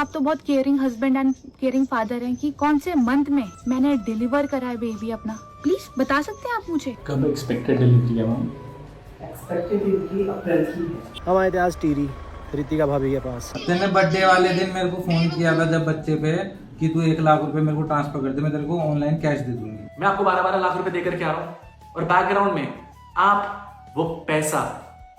आप तो बहुत caring husband and caring father हैं कि कौन से मंथ में मैंने डिलीवर करा है बेबी अपना, प्लीज बता सकते हैं आप मुझे? कब एक्सपेक्टेड डिलीवरी है मैम? एक्सपेक्टेड डिलीवरी अप्रैल की है। हम आए थे आज टीरी रितिका भाभी के पास। तेने बर्थडे वाले दिन मेरे को फोन किया था जब बच्चे पे कि तू 1 लाख रुपए मेरे को ट्रांसफर कर दे, मैं तेरे को ऑनलाइन कैश दे दूंगी। मैं आपको 12-12 लाख रुपए देकर के आ रहा हूँ और बैकग्राउंड में आप वो पैसा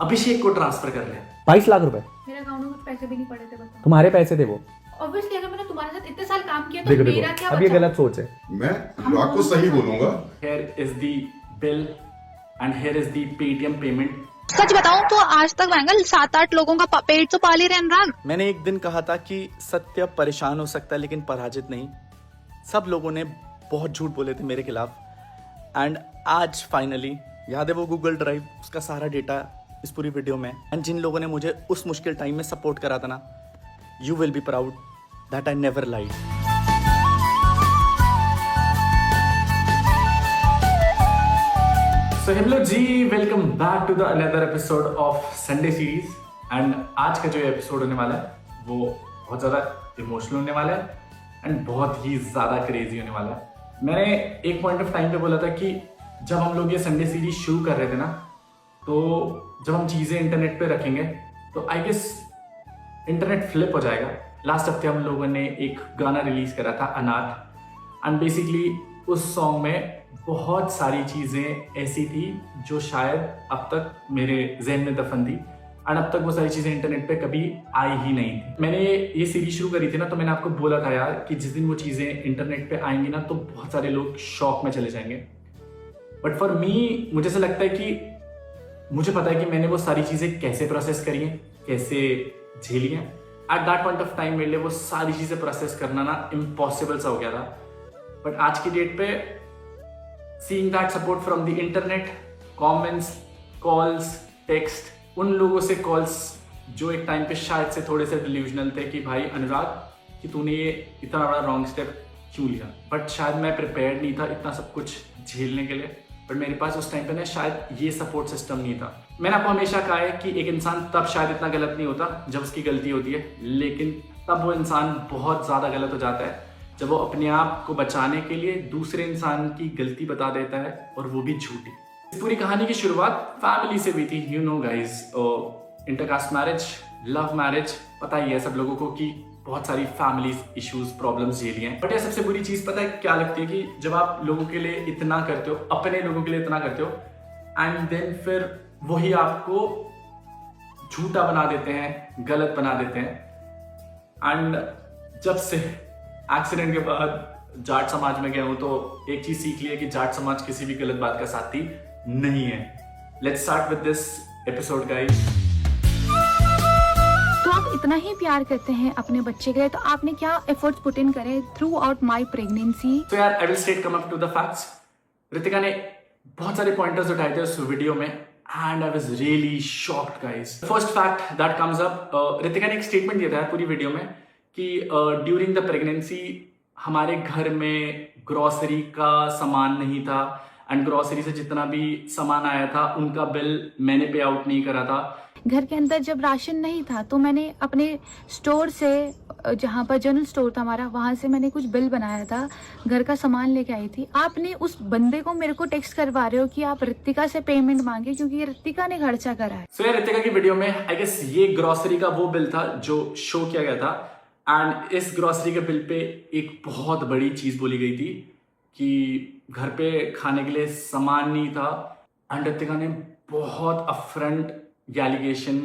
अभिषेक को ट्रांसफर कर ले। 22 लाख रुपए मेरे अकाउंट में कुछ पैसे भी नहीं पड़े थे, बताओ। तुम्हारे पैसे थे वो। ऑब्वियसली अगर मैंने तुम्हारे साथ इतने साल काम किया तो देखो मेरा क्या अब ये बचा? गलत सोच है। मैं अनुराग को सही बोलूंगा। Here is the bill and here is the Paytm payment. सच बताऊं तो आज तक एंगल 7-8 लोगों का पेट तो पाल ही रहे अनुराग। मैंने एक दिन कहा था कि सत्य परेशान हो सकता है लेकिन पराजित नहीं। सब लोगों ने बहुत झूठ बोले थे मेरे खिलाफ एंड आज फाइनली याद है वो गूगल ड्राइव, उसका सारा डेटा इस पूरी वीडियो में। एंड जिन लोगों ने मुझे उस मुश्किल टाइम में सपोर्ट करा था ना, you will be proud that I never lied. So hello ji, welcome back to the another episode of Sunday series. एंड आज का जो एपिसोड होने वाला है वो बहुत ज़्यादा इमोशनल होने वाला है एंड बहुत ही ज़्यादा क्रेजी होने वाला है। मैंने एक पॉइंट ऑफ टाइम पे बोला था कि जब हम लोग ये संडे सीरीज शुरू कर रहे थे ना, तो जब हम चीज़ें इंटरनेट पे रखेंगे तो आई गेस इंटरनेट फ्लिप हो जाएगा। लास्ट हफ्ते हम लोगों ने एक गाना रिलीज करा था अनाथ, एंड बेसिकली उस सॉन्ग में बहुत सारी चीज़ें ऐसी थी जो शायद अब तक मेरे जहन में दफन थी एंड अब तक वो सारी चीज़ें इंटरनेट पे कभी आई ही नहीं थी। मैंने ये सीरीज शुरू करी थी ना, तो मैंने आपको बोला था यार कि जिस दिन वो चीज़ें इंटरनेट पे आएंगी ना तो बहुत सारे लोग शॉक में चले जाएंगे। बट फॉर मी मुझे ऐसा लगता है कि मुझे पता है कि मैंने वो सारी चीज़ें कैसे प्रोसेस करी हैं, कैसे झेली हैं। At that point of time मेरे लिए वो सारी चीज़ें प्रोसेस करना ना इम्पॉसिबल सा हो गया था। बट आज की डेट पे seeing that support from the internet, comments, calls, text, उन लोगों से कॉल्स जो एक टाइम पे शायद से थोड़े से डिल्यूजनल थे कि भाई अनुराग कि तूने ये इतना बड़ा रॉन्ग स्टेप क्यों लिया। बट शायद मैं प्रिपेयर्ड नहीं था इतना सब कुछ झेलने के लिए, बट मेरे पास उस टाइम पे ना शायद ये सपोर्ट सिस्टम नहीं था। मैंने आपको हमेशा कहा है कि एक इंसान तब शायद इतना गलत नहीं होता जब उसकी गलती होती है, लेकिन तब वो इंसान बहुत ज़्यादा गलत हो जाता है जब वो अपने आप को बचाने के लिए दूसरे इंसान की गलती बता देता है, और वो भी झूठी। इस पूरी कहानी की शुरुआत फैमिली से भी थी। You know guys, intercaste marriage, love marriage, पता ही है सब लोगों को कि बहुत सारी फैमिली इश्यूज, प्रॉब्लम्स झेली हैं। बट ये सबसे बुरी चीज़ पता है क्या लगती है कि जब आप लोगों के लिए इतना करते हो, अपने लोगों के लिए इतना करते हो, एंड देन फिर वही आपको झूठा बना देते हैं, गलत बना देते हैं। एंड जब से एक्सीडेंट के बाद जाट समाज में गया हूं तो एक चीज सीख ली है कि जाट समाज किसी भी गलत बात का साथी नहीं है। Let's start with this episode guys. तो आप इतना ही प्यार करते हैं अपने बच्चे के लिए, तो आपने क्या एफर्ट्स पुट इन करे थ्रू आउट माई प्रेगनेंसी? तो यार I will straight come up to the facts. Ritika ने बहुत सारे पॉइंटर्स उठाए थे उस वीडियो में and I was really shocked guys. First fact that comes up, Ritika ने एक स्टेटमेंट दिया था पूरी वीडियो में कि ड्यूरिंग द प्रेगनेंसी हमारे घर में ग्रोसरी का सामान नहीं था एंड ग्रोसरी से जितना भी सामान आया था उनका बिल मैंने पे आउट नहीं करा था। घर के अंदर जब राशन नहीं था तो मैंने अपने स्टोर से, जहाँ पर जनरल स्टोर था हमारा, वहाँ से मैंने कुछ बिल बनाया था, घर का सामान लेके आई थी। आपने उस बंदे को मेरे को टेक्स्ट करवा रहे हो कि आप रितिका से पेमेंट मांगे क्योंकि रितिका ने खर्चा करा है। सो यार रितिका की वीडियो में आई गेस ये ग्रोसरी का वो बिल था जो शो किया गया था, एंड इस ग्रोसरी के बिल पे एक बहुत बड़ी चीज बोली गई थी कि घर पे खाने के लिए सामान नहीं था। एंड रितिका ने बहुत अफरंट एलिगेशन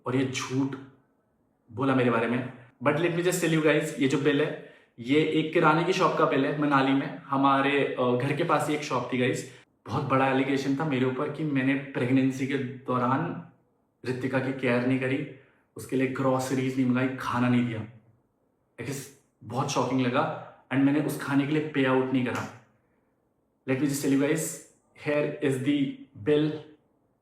और ये झूठ बोला मेरे बारे में। But let me just tell you guys, ये जो बिल है ये एक किराने की शॉप का बिल है मनाली में। हमारे घर के पास ही एक शॉप थी गाइस। बहुत बड़ा एलिगेशन था मेरे ऊपर कि मैंने प्रेगनेंसी के दौरान रितिका की केयर नहीं करी, उसके लिए ग्रोसरीज नहीं मंगाई, खाना नहीं दिया। बहुत शॉकिंग लगा एंड मैंने उस खाने के लिए पे आउट नहीं करा। Let me just tell you guys, here is the bill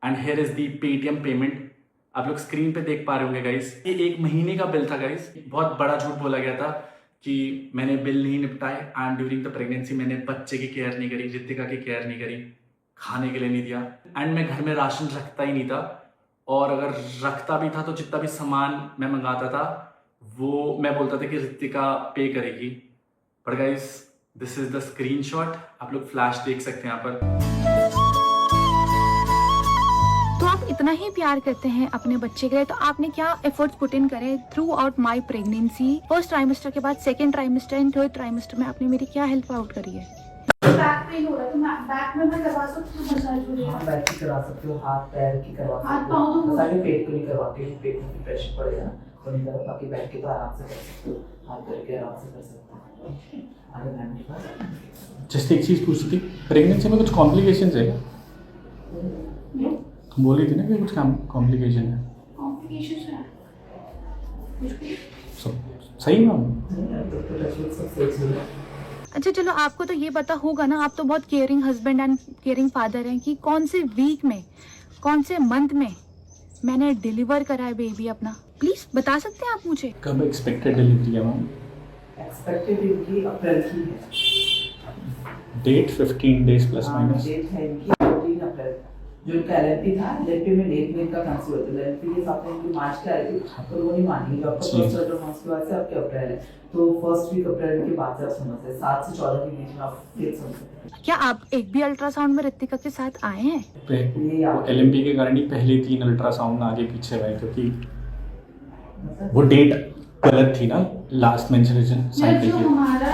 and here is the Paytm payment. आप लोग स्क्रीन पे देख पा रहे होंगे गाइस, ये 1 महीने का बिल था गाइस। बहुत बड़ा झूठ बोला गया था कि मैंने बिल नहीं निपटाए एंड ड्यूरिंग द प्रेगनेंसी मैंने बच्चे की केयर नहीं करी, रितिका की केयर नहीं करी, खाने के लिए नहीं दिया, एंड मैं घर में राशन रखता ही नहीं था, और अगर रखता भी था तो जितना भी सामान मैं मंगाता था वो मैं बोलता था कि ऋतिका पे करेगी, but guys this is the screenshot, आप लोग फ्लैश देख सकते हैं यहाँ पर। तो आप इतना ही प्यार करते हैं अपने बच्चे के लिए, तो आपने क्या एफर्ट्स पुट इन करे through out my pregnancy? First trimester के बाद second trimester and third trimester में आपने मेरी क्या हेल्प आउट करी है? बैक पेन हो रहा है तो मैं बैक में मैं करवा सकती हूँ मसाज वगैरह? हाँ, बैक की करवा सकते हो, हाथ पैर की करवा हाथ सकते पाँव हो, तो सारे पेट को नहीं करवाते हो, पेट में प्रेशर पड़ेगा ना, तो नहीं करो, बाकी बैठ के तो आराम से कर सकते हो, हाथ पैर के आराम से कर सकते हो। आगे मैम के पास जस्ट एक चीज़ पूछी थी, प्रेगनेंसी में कुछ कॉम्प्लिकेशंस है? तुम बोली थी ना कि कुछ कॉम्प्लिकेशन है। कॉम्प्लिकेशंस है कुछ भी? सब सही ना? सब सही चल रहा है। अच्छा चलो, आपको तो ये पता होगा ना, आप तो बहुत caring husband and caring father हैं, कि कौन से वीक में, कौन से मंथ में मैंने डिलीवर करा है बेबी अपना? प्लीज बता सकते हैं आप मुझे? कब एक्सपेक्टेड डिलीवरी है मैम? एक्सपेक्टेड इनकी अप्रैल की है, डेट 15 डेज प्लस हाँ, माइनस। डेट है इनकी 14 अप्रैल। जो इनका LNP था, LNP में लेट में इनका कैंसिल होता है, LNP के साथ में इनकी मार्च के आई थी, तो वो नहीं मानेंगे, आपका फर्स्ट अल्ट्रासाउंड के बाद से आपके अप्रैल है, तो फर्स्ट वीक अप्रैल के बाद से आप समझ सकते हैं, 7 से 14 के बीच में आप डेट समझ सकते हैं। क्या आप एक भी अल्ट्रासाउंड में ऋतिका के साथ आए हैं? LMP के कारण ही पहले 3 अल्ट्रासाउंड आगे पीछे हुए, क्योंकि वो डेट गलत थी ना, लास्ट मेंस्ट्रुएशन साइकिल की।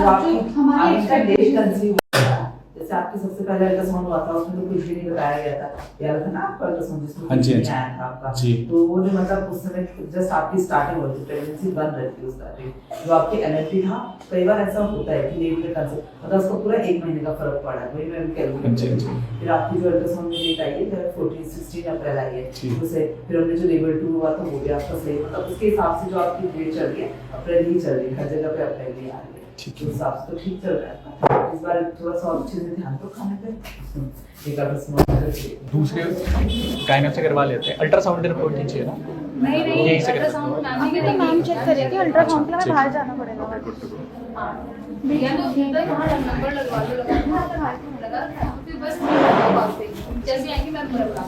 आपका डेट कंसीव हुआ, जैसे आपके सबसे पहले अल्ट्रासाउंड हुआ था, उसमें तो कुछ भी नहीं बताया गया था, याद था ना आपका अल्ट्रासाउंड जिसमें हाँ जी, कुछ नहीं आया था आपका, तो वो जो मतलब उस समय जस्ट आपकी स्टार्टिंग हो रही थी, प्रेगनेंसी बन रही थी, उस टाइम जो आपके LNP था, कई बार ऐसा होता है कि लेट में कंसीव, मतलब उसको पूरा 1 महीने का फर्क पड़ा है, वही मैं कैलकुलेट। फिर आपकी जो अल्ट्रासाउंड में डेट आई है 14-16 अप्रैल आई है, उसे फिर हमने जो लेवल 2 हुआ था वो भी आपका सही, मतलब उसके हिसाब से जो आपकी डेट चल रही है अप्रैल ही चल रही है, हर जगह पे अप्रैल ही आ रही है, उस हिसाब से तो ठीक चल रहा है। इस बार थोड़ा सा और अच्छे से ध्यान तो खाने पे, एक आधा स्मॉल दूसरे गायनेक से करवा लेते हैं, अल्ट्रासाउंड रिपोर्ट नीचे है ना? नहीं यही से अल्ट्रासाउंड मैम ही तो मैम चेक करेगी, अल्ट्रासाउंड के लिए मैं बाहर जाना पड़ेगा। भैया तो उधर वहाँ नंबर लगवा लो, लगा फिर बस जैसे आएंगे मैं लगा।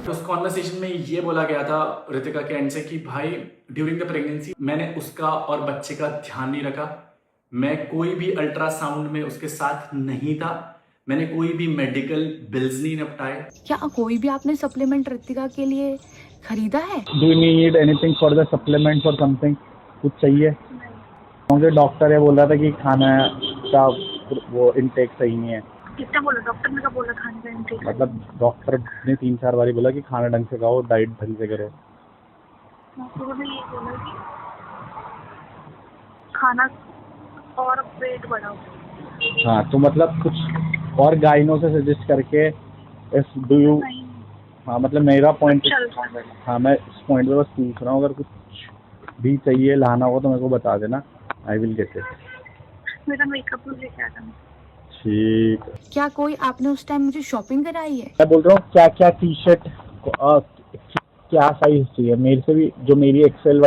तो उस कॉन्वर्सेशन में ये बोला गया था ऋतिका के एंड से कि भाई ड्यूरिंग द प्रेगनेंसी मैंने उसका और बच्चे का ध्यान नहीं रखा, मैं कोई भी अल्ट्रासाउंड में उसके साथ नहीं था, मैंने कोई भी मेडिकल बिल्स नहीं निपटाए। क्या कोई भी आपने सप्लीमेंट ऋतिका के लिए खरीदा है? Do you need anything for the supplement और समथिंग? कुछ चाहिए? क्योंकि डॉक्टर है बोला था कि खाना का वो इनटेक सही नहीं है। कितना बोला डॉक्टर ने? क्या बोला खाने का इनटेक? मतलब डॉक्टर ने 3-4 बार बोला कि खाना ढंग से खाओ, डाइट ढंग से करो। डॉक्टर ने ये बोला कि खाना और वेट बढ़ाओ। हाँ, तो मतलब कुछ और गाइनों से सजेस्ट करके इस डू यू, हाँ मतलब मेरा पॉइंट, हाँ मैं इस पॉइंट पे बस पूछ रहा हूँ, अगर कुछ भी चाहिए लाना हो तो मेरे को बता देना, आई विल गेट इट। मेरा मेकअप भी लेके आ जाना। ठीक है। क्या कोई आपने उस टाइम मुझे शॉपिंग कराई है? मैं बोल रहा हूँ क्या क्या टी शर्ट क्या साइज चाहिए मेरे से भी, जो मेरी एक्सेल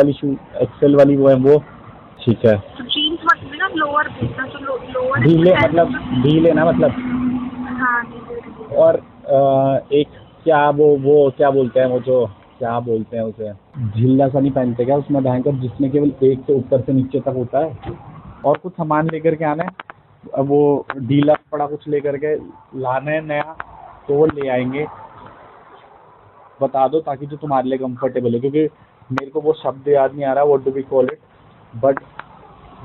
वाली वो है वो ठीक है। जीन्स मत लेना, लोअर देखना, तो लोअर ढीले मतलब ढीले ना मतलब। हाँ ढीले। और एक क्या वो क्या बोलते हैं, वो जो क्या बोलते हैं उसे, झिल्ला सा नहीं पहनते क्या उसमें भयंकर, जिसमें केवल एक से ऊपर से नीचे तक होता है, और कुछ सामान लेकर के आना है, अब वो ढीला पड़ा कुछ लेकर के लाना है नया, तो वो ले आएंगे, बता दो ताकि जो तुम्हारे लिए कंफर्टेबल है, क्योंकि मेरे को वो शब्द याद नहीं आ रहा, what do we call it, but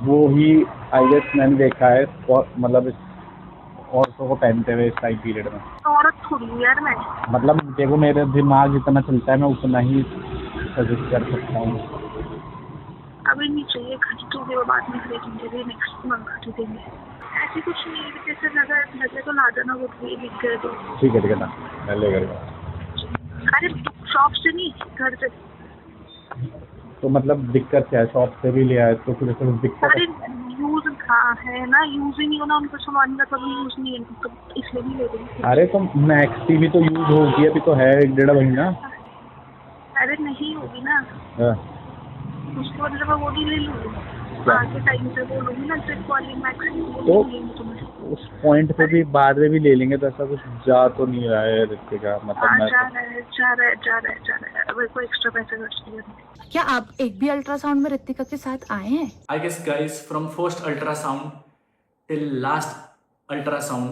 वो ही आई गेस मैंने देखा है, और मतलब औरतों को पहनते हुए इस टाइम पीरियड में। औरत थोड़ी यार मैं, मतलब देखो मेरा दिमाग जितना चलता है मैं उतना ही सजेस्ट कर सकता हूँ। अभी नहीं चाहिए, खरीदोगे वो बाद में खरीदेंगे, नेक्स्ट मंथ खरीदेंगे। ऐसी कुछ नहीं है, जैसे लगे तो ला देना, वो भी लिख कर दो। ठीक है ना, मैं ले करूँगा। अरे शॉप से नहीं, घर से। तो मतलब दिक्कत क्या है, शॉप से भी ले आए तो फिर दिक्कत? अरे यूज है ना, यूज ही नहीं होना उनको सामान का, कभी यूज नहीं है तो इसलिए नहीं ले रही। अरे तो मैक्सी भी तो यूज होगी, अभी तो है 1-1.5 महीना। अरे नहीं होगी ना, उसके बाद मैं वो भी ले लूँगी। क्या? आगे टाइम से बोलूंगी ना ट्रिप वाली मैक्सिमम तो तुम्हें उस पॉइंट पे भी बाद में भी ले लेंगे तो ऐसा कुछ जा तो नहीं रहा है रितिका, मतलब मैं जा रहा है मेरे को एक्स्ट्रा पैसे खर्च किए। क्या आप एक भी अल्ट्रासाउंड में रितिका के साथ आए हैं? I guess guys from first ultrasound till last ultrasound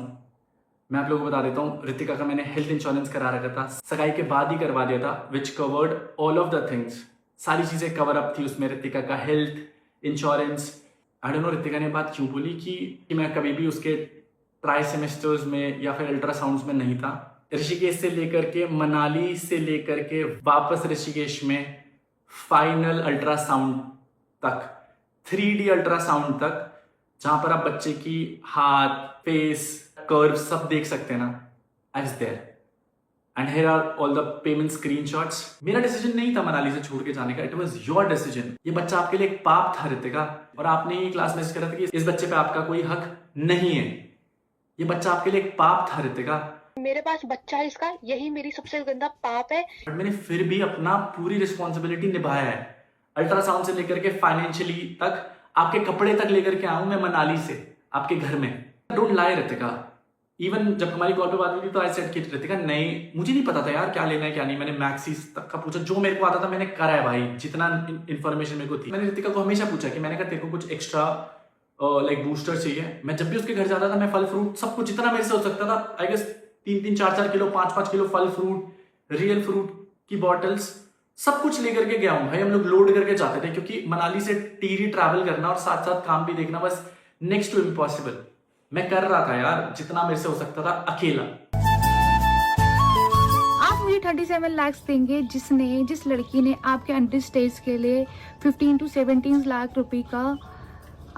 मैं आप लोगों को बता देता हूँ, रितिका का मैंने हेल्थ इंश्योरेंस करा रखा था, सगाई के बाद ही करवा दिया था, which covered all of the things, सारी चीजें कवर अप थी उसमें। रितिका का health insurance, I don't know Ritika ने बात क्यों बोली कि मैं कभी भी उसके ट्राई सेमेस्टर्स में या फिर अल्ट्रासाउंड्स में नहीं था। ऋषिकेश से लेकर के मनाली से लेकर के वापस ऋषिकेश में फाइनल अल्ट्रासाउंड तक, 3D अल्ट्रासाउंड तक, जहां पर आप बच्चे की हाथ, फेस, कर्व सब देख सकते हैं ना, I was there and here are all the payment screenshots. मेरा डिसीजन नहीं था मनाली से छोड़ के जाने का, इट वाज योर डिसीजन। ये बच्चा आपके लिए एक पाप था रितिका, और आपने ये क्लास मैसेज करा था कि इस बच्चे पे आपका कोई हक नहीं है। ये बच्चा आपके लिए एक पाप था रितिका। मेरे पास बच्चा है इसका, यही मेरी सबसे गंदा पाप है। बट मैंने फिर भी अपना पूरी रिस्पॉन्सिबिलिटी निभाया है। अल्ट्रासाउंड से लेकर के फाइनेंशियली तक, आपके कपड़े तक लेकर के आऊं मैं मनाली से आपके घर में। Don't lie Ritika. इवन जब हमारी कॉल पे बात हुई थी तो आई सेड कि रितिका नहीं, मुझे नहीं पता था यार क्या लेना है क्या नहीं। मैंने मैक्सिस तक का पूछा, जो मेरे को आता था मैंने करा है भाई, जितना इन्फॉर्मेशन मेरे को थी। मैंने रितिका को हमेशा पूछा कि मैंने कहा तेरे को कुछ एक्स्ट्रा लाइक बूस्टर चाहिए। मैं जब भी उसके घर जाता था मैं फल फ्रूट सब कुछ जितना मेरे से हो सकता था, आई गेस 3-3, 4-4 किलो, 5-5 किलो फल फ्रूट, रियल फ्रूट की बॉटल्स सब कुछ लेकर के गया हूं भाई। हम लोग लोड करके जाते थे क्योंकि मनाली से टीरी ट्रैवल करना और साथ साथ काम भी देखना बस नेक्स्ट टू इम्पॉसिबल। मैं कर रहा था यार जितना मेरे से हो सकता था अकेला। आप मुझे 37 लाख देंगे जिस लड़की ने आपके अंडर स्टेज के लिए 15 to 17 लाख रुपए का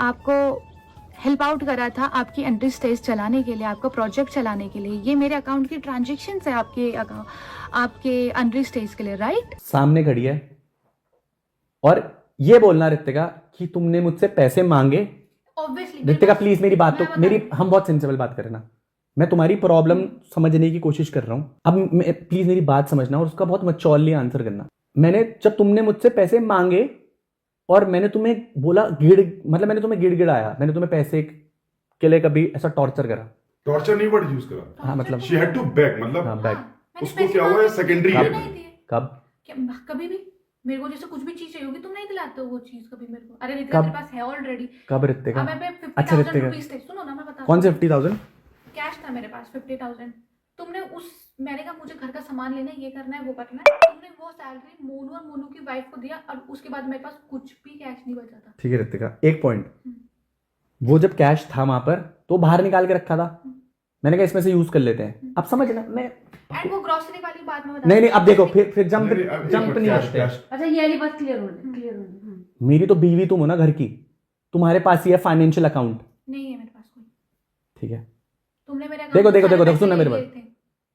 आपको हेल्प आउट करा था, आपकी अंडर स्टेज चलाने के लिए, आपका प्रोजेक्ट चलाने के लिए। ये मेरे अकाउंट की ट्रांजेक्शन है आपके अंडर स्टेज के लिए, राइट? सामने खड़ी है और ये बोलना रितिका कि तुमने मुझसे पैसे मांगे। ऑब्वियसली रितिका प्लीज मेरी बात तो हम बहुत सेंसिबल बात करें ना, मैं तुम्हारी प्रॉब्लम समझने की कोशिश कर रहा हूं। अब प्लीज मेरी बात समझना और उसका बहुत मैच्योरली आंसर करना। जब तुमने मुझसे पैसे मांगे और मैंने तुम्हें बोला मैंने तुम्हें गिड़गिड़ाया, मैंने तुम्हें पैसे के लिए कभी ऐसा टॉर्चर करा? टॉर्चर नहीं वर्ड यूज करा। हाँ, मतलब शी हैड टू बेग, मतलब हाँ बैग। उसको क्या हुआ है सेकेंडरी है। कब? कभी भी मेरे को जैसे कुछ भी चीज चाहिए होगी तुम नहीं दिलाते हो वो चीज कभी मेरे को। अरे रितिका तेरे पास है ऑलरेडी। कब रितिका? अच्छा रितिका, सुनो ना मैं बता। कौन से 50,000? कैश था मेरे पास 50,000। तुमने मैंने कहा मुझे घर का सामान लेना है, ये करना है, वो करना है, तुमने वो सैलरी मोनू और मोनू की वाइफ को दिया और उसके बाद मेरे पास कुछ भी कैश नहीं बचा था। ठीक है रितिका, एक पॉइंट, वो जब कैश था वहां पर तो बाहर निकाल के रखा था, मैंने कहा इसमें से यूज कर लेते हैं। अब समझना मैं एंड वो ग्रोसरी वाली बात में बता। नहीं अब देखो फिर जंप नहीं करते। अच्छा ये वाली बात क्लियर होनी। मेरी तो बीवी तुम हो ना घर की, तुम्हारे पास ही है फाइनेंशियल अकाउंट? नहीं है मेरे पास कोई। ठीक है, तुमने मेरे देखो सुनना मेरे बात।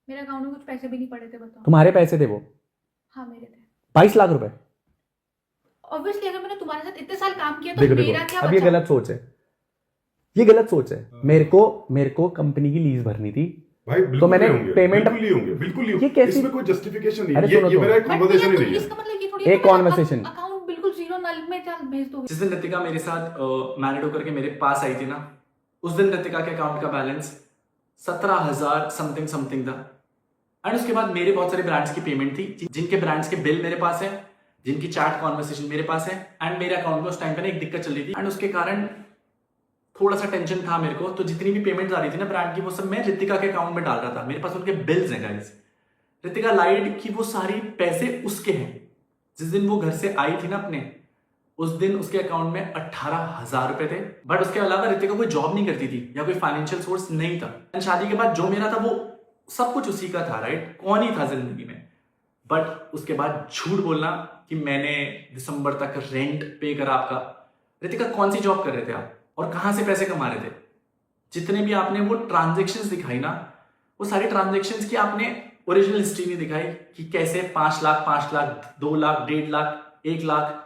मेरे अकाउंट में कुछ पैसे भी नहीं पड़े थे, बताओ। तुम्हारे पैसे थे वो? हाँ मेरे थे 22 लाख रुपए। ऑब्वियसली अगर मैंने तुम्हारे साथ इतने साल काम किया तो मेरा क्या अब ये गलत सोच है, ये गलत सोच है। मेरे को कंपनी की लीज भरनी थी भाई, तो मैंने पेमेंट बिल्कुल ये कैसी? इसमें कोई जस्टिफिकेशन नहीं अरे है। ये मेरा एक बट कन्वर्सेशन ही ये नहीं है। इसका मतलब ये थोड़ी एक conversation। अकाउंट बिल्कुल जीरो नल में चल भेज दोगे। जिस दिन रितिका मेरे साथ मैरिड होकर के मेरे पास आई थी ना, उस दिन रितिका के अकाउंट का बैलेंस 17,000 समथिंग था। एंड उसके बाद मेरे बहुत सारे ब्रांड्स की पेमेंट थी, जिनके ब्रांड्स के बिल मेरे पास है, जिनकी चैट कॉन्वर्सेशन मेरे पास है। एंड मेरे अकाउंट में उस टाइम पे ना एक दिक्कत चल रही थी एंड उसके कारण थोड़ा सा टेंशन था मेरे को। तो जितनी भी पेमेंट आ रही थी ना ब्रांड की, वो सब मैं रितिका के अकाउंट में डाल रहा था। मेरे पास उनके बिल्स हैं गाइस। रितिका लाइड की वो सारी पैसे उसके हैं। जिस दिन वो घर से आई थी ना अपने, उस दिन उसके अकाउंट में 18,000 रुपए थे। बट उसके अलावा रितिका कोई जॉब नहीं करती थी या कोई फाइनेंशियल सोर्स नहीं था। शादी के बाद जो मेरा था वो सब कुछ उसी का था, राइट? कौन ही था जिंदगी में। बट उसके बाद झूठ बोलना कि मैंने दिसंबर तक रेंट पे करा आपका। रितिका कौन सी जॉब कर रहे थे आप और कहां से पैसे कमा रहे थे? जितने भी आपने वो ट्रांजेक्शन्स दिखाई ना, वो सारी ट्रांजेक्शन्स की आपने ओरिजिनल हिस्ट्री नहीं दिखाई कि कैसे 5 लाख, 5 लाख, 2 लाख, 1.5 लाख, 1 लाख,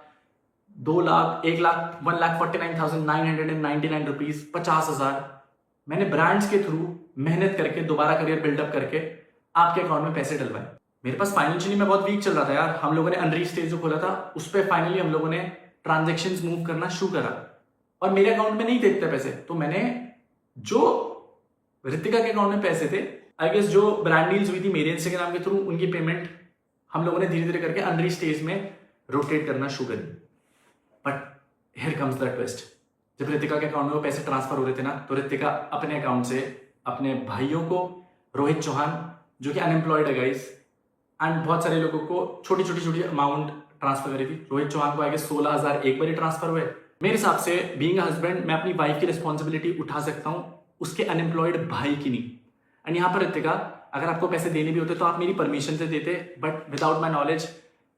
2 लाख, 1 लाख, 1,49,999 रुपीज, 50,000 मैंने ब्रांड्स के थ्रू मेहनत करके दोबारा करियर बिल्डअप करके आपके अकाउंट में पैसे डलवाए। मेरे पास फाइनेंशियली मैं बहुत वीक चल रहा था यार। हम लोगों ने अनरीच स्टेज जो खोला था उस पर फाइनली हम लोगों ने ट्रांजेक्शन्स मूव करना शुरू करा। और मेरे अकाउंट में नहीं थे इतने पैसे, तो मैंने जो रितिका के अकाउंट में पैसे थे, आई गेस जो ब्रांड डील्स हुई थी मेरे इंस्टाग्राम के थ्रू, उनकी पेमेंट हम लोगों ने धीरे धीरे करके अनरीच स्टेज में रोटेट करना शुरू करी। But here comes the twist, जब रितिका के अकाउंट में वो पैसे ट्रांसफर हो रहे थे ना, तो रितिका अपने अकाउंट से अपने भाइयों को, रोहित चौहान जो कि अनएम्प्लॉयड है गाइस, एंड बहुत सारे लोगों को छोटी छोटी अमाउंट ट्रांसफर करी थी। रोहित चौहान को आगे 16,000 एक बार ही ट्रांसफर हुए। मेरे हिसाब से बीइंग अ हस्बैंड मैं अपनी वाइफ की रिस्पॉन्सिबिलिटी उठा सकता हूँ, उसके अनएम्प्लॉयड भाई की नहीं। एंड यहाँ पर रितिका, अगर आपको पैसे देने भी होते तो आप मेरी परमिशन से देते, बट विदाउट माई नॉलेज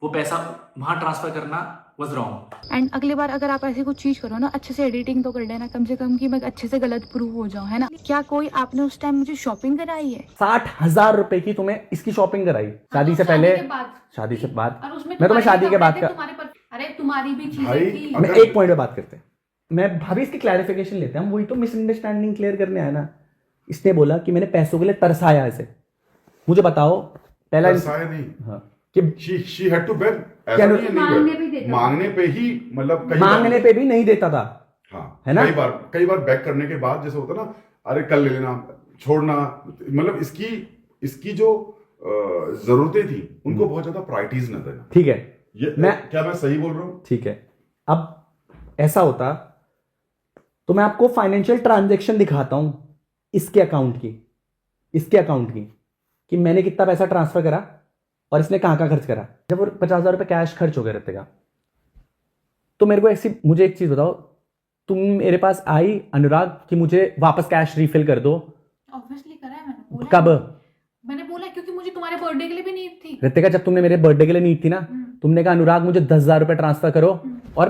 वो पैसा वहां ट्रांसफर करना वाज रॉन्ग। एंड अगली बार अगर आप ऐसी कुछ चीज करो ना, अच्छे से एडिटिंग तो कर लेना कम से कम, कि मैं अच्छे से गलत प्रूव हो जाऊं, है ना। क्या कोई आपने उस टाइम मुझे शॉपिंग कराई है? 60,000 रुपए की तुम्हें इसकी शॉपिंग कराई शादी से पहले, शादी से बाद? मैं तुम्हें शादी के बाद का, अरे तुम्हारी भी चीजें भाई, थी। मैं एक पॉइंट पे बात करते हैं, मैं भाभी इसकी क्लैरिफिकेशन लेते हैं, हम वही तो मिसअंडरस्टैंडिंग क्लियर करने आए ना। इसने बोला कि मैंने पैसों के लिए तरसाया इसे, मुझे बताओ पहला तरसाया नहीं, हाँ कि she had to beg, ऐसा क्या नहीं है, मांगने भी देता, मांगने पे ही, मतलब कई मांगने बार, पे भी नहीं देता था, हाँ है ना? कई बार बैक करने के बाद जैसे होता ना, अरे कल ले लेना, छोड़ना, मतलब इसकी जो जरूरतें थी उनको बहुत ज्यादा प्रायोरिटीज न देना। ठीक है, क्या मैं सही बोल रहा हूँ? ठीक है। अब ऐसा होता तो मैं आपको फाइनेंशियल ट्रांजैक्शन दिखाता हूं इसके अकाउंट की, कि मैंने कितना पैसा ट्रांसफर करा और इसने कहां खर्च करा। जब वो 50,000 रुपए कैश खर्च हो गए रहते का, तो मुझे एक चीज बताओ, तुम मेरे पास आई अनुराग कि मुझे वापस कैश रिफिल कर दो? ऑब्वियसली करा है मैंने, बोला कब? मैंने बोला क्योंकि मुझे तुम्हारे बर्थडे के लिए भी नीड थी। रितिका, जब तुमने मेरे बर्थडे के लिए नीड थी ना, तुमने कहा अनुराग मुझे 10,000 रुपए ट्रांसफर करो, और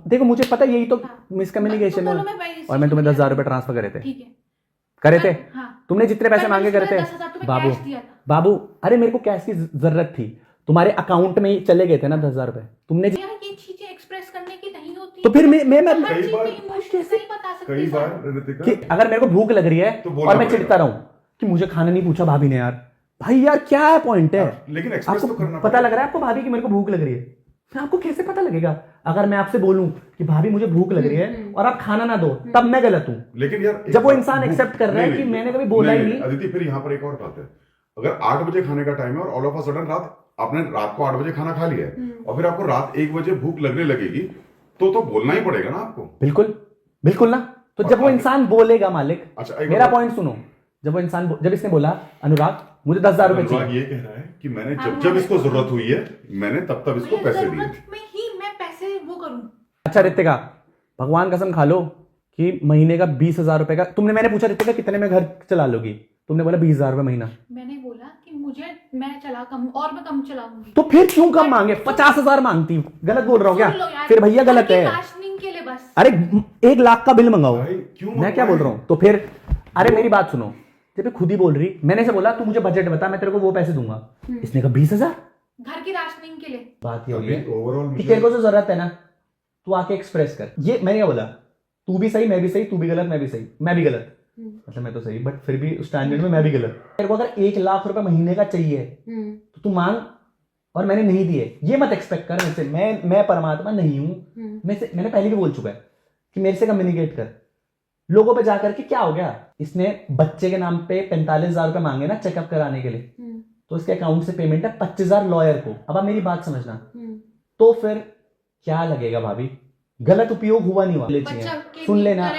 देखो मुझे पता यही तो मिसकम्युनिकेशन है, और मैं तुम्हें 10,000 रुपए ट्रांसफर करे थे, ठीक है, करे थे। हाँ। तुमने जितने पैसे मांगे करे थे बाबू, अरे मेरे को कैश की जरूरत थी, तुम्हारे अकाउंट में ही चले गए थे ना 10,000 रुपए, तुमने ये चीजें एक्सप्रेस करने की नहीं होती, तो फिर मैं कई बार रितिका, कि अगर मेरे को भूख लग रही है तो बोलना और मैं पड़ेगा। चिढ़ता रहूं कि मुझे खाना नहीं पूछा भाभी ने, यार भाई यार क्या है पॉइंट है? लेकिन एक्सप्रेस तो करना आपको पता लग रहा है आपको भाभी की मेरे को भूख लग रही है, आपको कैसे पता लगेगा? अगर मैं आपसे बोलूं कि भाभी मुझे भूख लग रही है और आप खाना ना दो, तब मैं गलत हूं। लेकिन यार जब वो इंसान एक्सेप्ट कर रहा है कि मैंने कभी बोला ही नहीं। अदिति, फिर यहाँ पर एक और बात है, अगर 8 बजे खाने का टाइम है और ऑल ऑफ अ सडन आपने रात को 8 बजे खाना खा लिया है और फिर आपको रात 1 बजे भूख लगने लगेगी, तो बोलना ही पड़ेगा ना आपको। बिल्कुल ना। तो जब वो इंसान बोलेगा मालिक, अच्छा, मेरा पॉइंट सुनो, जब इसने बोला अनुराग मुझे 10,000 रुपए चाहिए, ये कह रहा है कि मैंने जब इसको जरूरत हुई है मैंने तब इसको पैसे दिए। में ही मैं पैसे वो करूं। अच्छा रितिका, भगवान कसम खा लो कि महीने का 20,000 रुपए का, मैंने पूछा रितिका कितने में घर चला लोगी, तुमने बोला 20,000 रुपए महीना। मैंने बोला कि मैं कम चलाऊंगी। तो फिर क्यों कम मांगे? 50,000 मांगती, गलत बोल रहा हूँ क्या? फिर भैया गलत है। राशनिंग के लिए बस, अरे 1 लाख का बिल मंगाओ, क्यों मैं क्या बोल रहा हूँ? तो फिर अरे मेरी बात सुनो, जब खुद ही बोल रही, मैंने से बोला तू मुझे बजट बता, मैं तेरे को वो पैसे दूंगा, इसने कहा 20,000 घर की राशनिंग के लिए। बात ये हो गई ओवरऑल कि तेरे को जो जरूरत है ना, तू आके एक्सप्रेस कर। ये मैंने क्या बोला, तू भी सही मैं भी सही, तू भी गलत मैं भी सही, मैं भी गलत, मतलब मैं तो सही बट फिर भी स्टैंडर्ड में मैं भी गलत। तेरे को अगर 1 लाख रुपए महीने का चाहिए तो तू मांग, और मैंने नहीं दिए, ये मत एक्सपेक्ट कर मुझसे। मैं परमात्मा नहीं हूं, मैंने पहले भी बोल चुका है कि मेरे से कम्युनिकेट कर। लोगों पे जाकर के क्या हो गया, इसने बच्चे के नाम पे 45,000 रुपए मांगे ना चेकअप कराने के लिए, तो इसके अकाउंट से पेमेंट है 25,000 लॉयर को। अब आप मेरी बात समझना, तो फिर क्या लगेगा भाभी, गलत उपयोग हुआ नहीं हुआ? सुन लेना,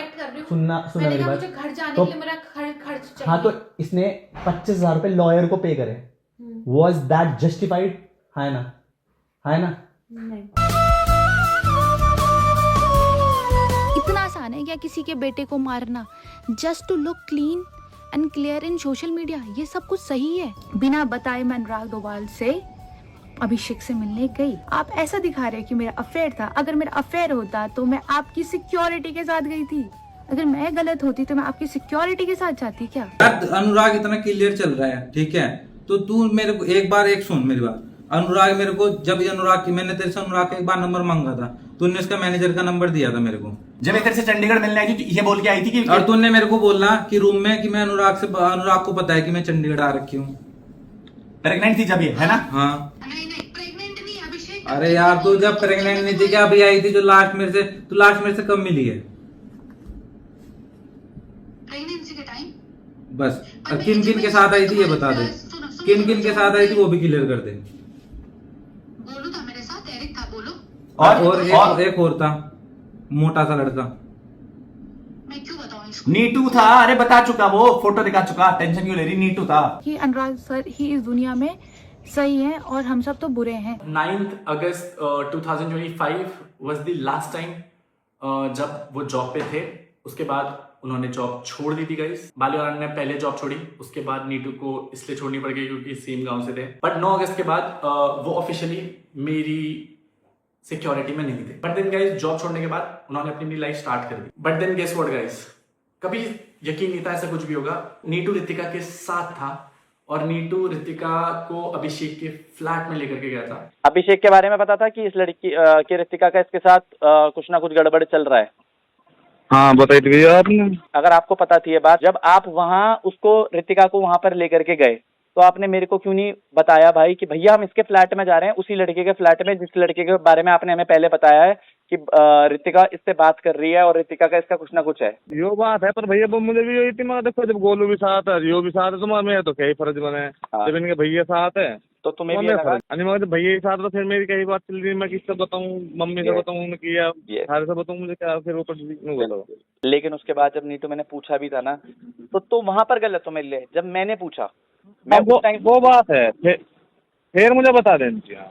सुनना मेरी बात। घर जाने तो, के लिए मेरा खर्च चाहिए। हाँ, तो इसने 25,000 रुपए लॉयर को पे करे, वॉज दैट जस्टिफाइड? है ना? नहीं। इतना आसान है क्या किसी के बेटे को मारना, just to look clean and clear in social media? ये सब कुछ सही है? बिना बताए मैं अनुराग डोभाल से अभिषेक से मिलने गई। आप ऐसा दिखा रहे कि मेरा अफेयर था। अगर मेरा अफेयर होता तो मैं आपकी सिक्योरिटी के साथ गई थी। अगर मैं गलत होती तो मैं आपकी सिक्योरिटी के साथ जाती क्या? अनुराग इतना क्लियर चल रहा है, ठीक है, तो तू मेरे को एक सुन मेरी बात। अनुराग मेरे को, जब ये अनुराग की, मैंने तेरे से अनुराग का एक बार नंबर मांगा था, तूने इसका मैनेजर का नंबर दिया था मेरे को। जब मैं तेरे से चंडीगढ़ मिलने आई थी ये बोल के आई थी कि, और तूने मेरे को बोला कि रूम में कि मैं अनुराग को पता है कि मैं चंडीगढ़ आ रखी हूँ। प्रेग्नेंट थी जब ये, है ना? हाँ। अरे यार, तू जब प्रेग्नेंट नहीं थी क्या, अभी आई थी जो लास्ट मेरे से कब मिली है? बस किन किन के साथ आई थी ये बता दे, किन किन के साथ आई थी वो भी क्लियर कर दे। बोलो था मेरे साथ, एरिक था, बोलो। और एक और था, मोटा सा लड़का। मैं क्यों बताऊं इसको? नीटू था, अरे बता चुका, वो फोटो दिखा चुका, टेंशन क्यों ले रही, नीटू था। कि अनुराग सर ही इस दुनिया में सही है और हम सब तो बुरे हैं। 9 अगस्त 2025 वाज द लास्ट टाइम जब वो जॉब पे थे। उसके बाद उन्होंने जॉब छोड़ दी थी गाइस। बाली और ने पहले जॉब छोड़ी, उसके बाद नीटू को इसलिए छोड़नी पड़ गई क्योंकि सेम गांव से थे। बट 9 अगस्त के बाद वो ऑफिशियली मेरी सिक्योरिटी में नहीं थे। बट देन गाइस जॉब छोड़ने के बाद उन्होंने अपनी नई लाइफ स्टार्ट कर दी। But then guess what guys, कभी यकीन नहीं था ऐसा कुछ भी होगा। नीटू रितिका के साथ था और नीटू रितिका को अभिषेक के फ्लैट में लेकर के गया था। अभिषेक के बारे में पता था कि इस लड़की की रितिका का इसके साथ कुछ ना कुछ गड़बड़ चल रहा है। हाँ बताई थी भैया आपने। अगर आपको पता थी ये बात, जब आप वहाँ उसको रितिका को वहाँ पर लेकर के गए तो आपने मेरे को क्यों नहीं बताया भाई कि भैया हम इसके फ्लैट में जा रहे हैं, उसी लड़के के फ्लैट में जिस लड़के के बारे में आपने हमें पहले बताया है कि रितिका इससे बात कर रही है और रितिका का इसका कुछ ना कुछ है। यो बात है, पर भैया वो मुझे भी यही थी, मगर देखो जब गोलू भी साथ है, रियो भी साथ है, तो मैं तो क्या ही फर्ज बने। जब इनके भैया साथ है तो तुम्हें भी लगा? मगर जब भैया के साथ तो फिर मेरी कई बात चल रही है, मैं किससे बताऊँ, मम्मी से बताऊँ उन्होंने किया, सारे से बताऊँ, मुझे क्या फिर ऊपर। लेकिन उसके बाद जब नीटू मैंने पूछा भी था ना, तो वहां पर गलत तो मेरे लिए, जब मैंने पूछा मैं वो बात है, फिर मुझे बता देना,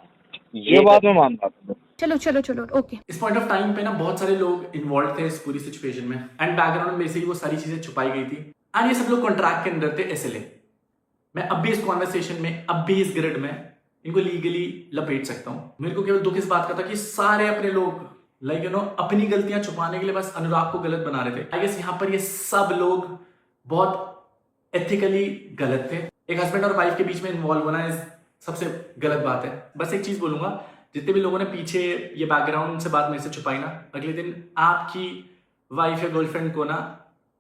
ये बात मैं मानता हूँ। चलो चलो चलो ओके। इस पॉइंट ऑफ टाइम पे ना बहुत सारे लोग इन्वॉल्व थे इस पूरी सिचुएशन में एंड बैकग्राउंड में बेसिकली वो सारी चीजें छुपाई गई थी एंड ये सब लोग कॉन्ट्रैक्ट के अंदर थे SLA। मैं अब भी इस कॉन्वर्सेशन में, अब भी इस ग्रिड में इनको लीगली लपेट सकता हूँ। मेरे को केवल दुख इस बात का था कि सारे अपने लोग लाइक यू नो अपनी गलतियां छुपाने के लिए बस अनुराग को गलत बना रहे थे। आई गेस यहाँ पर ये सब लोग बहुत एथिकली गलत थे। एक हस्बैंड और वाइफ के बीच में इन्वॉल्व होना इस सबसे गलत बात है। बस एक चीज बोलूंगा, जितने भी लोगों ने पीछे ये बैकग्राउंड से बात मेरे से छुपाई ना, अगले दिन आपकी वाइफ या गर्लफ्रेंड को ना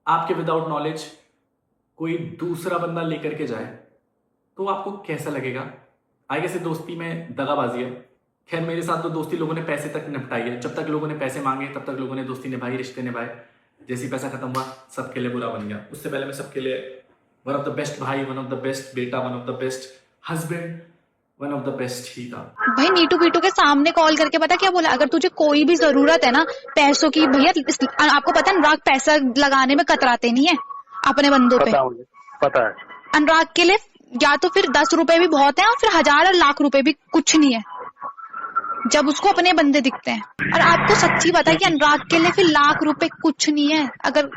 आपके विदाउट नॉलेज कोई दूसरा बंदा लेकर के जाए तो आपको कैसा लगेगा? आई गेस दोस्ती में दगाबाजी है। खैर मेरे साथ तो दोस्ती लोगों ने पैसे तक निपटाई है। जब तक लोगों ने पैसे मांगे तब तक लोगों ने दोस्ती निभाई, रिश्ते निभाए। जैसे ही पैसा खत्म हुआ सबके लिए बुरा बन गया। उससे पहले मैं सबके लिए वन ऑफ द बेस्ट भाई, वन ऑफ द बेस्ट बेटा, one of the best husband, one of the best ही था। भाई नीटू पीटू के सामने कॉल करके पता क्या बोला, अगर तुझे कोई भी जरूरत है ना पैसों की, भैया आपको पता है अनुराग पैसा लगाने में कतराते नहीं है अपने बंदों पे। पता है अनुराग के लिए या तो फिर 10 रुपए भी बहुत है और फिर 1000 और लाख रुपए भी कुछ नहीं है जब उसको अपने बंदे दिखते हैं। और आपको सच्ची पता है कि अनुराग के लिए फिर लाख रुपए कुछ नहीं है अगर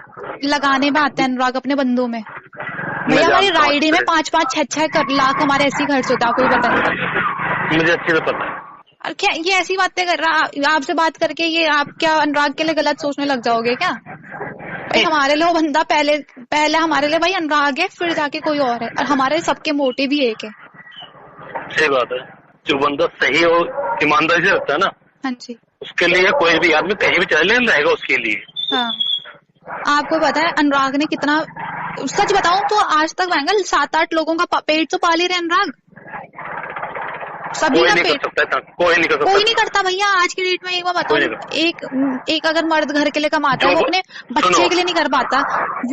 लगाने में आते हैं अनुराग अपने बंदों में। भैया हमारी राइडी में 5-5, 6-6 लाख हमारे ऐसे ही खर्च होता है, कोई पता नहीं। मुझे अच्छे से पता है। और क्या ये ऐसी बातें कर रहा, आपसे बात करके ये आप क्या अनुराग के लिए गलत सोचने लग जाओगे क्या? भाई हमारे लिए वो बंदा पहले हमारे लिए भाई अनुराग है, फिर जाके कोई और है, और हमारे सबके मोटिव भी एक है। सही बात है, जो बंदा सही और ईमानदारी से रखता है ना, हाँ जी, उसके लिए कोई भी आदमी कहीं भी चले रहेगा उसके लिए। हाँ आपको पता है अनुराग ने कितना, सच बताऊं तो आज तक बैंगल 7-8 लोगों का पेट तो पाल ही रहे अनुराग। सभी का पेट कोई नहीं करता भैया आज की डेट में। एक बार बताओ, एक अगर मर्द घर के लिए कमाता है वो अपने बच्चे के लिए नहीं कर पाता,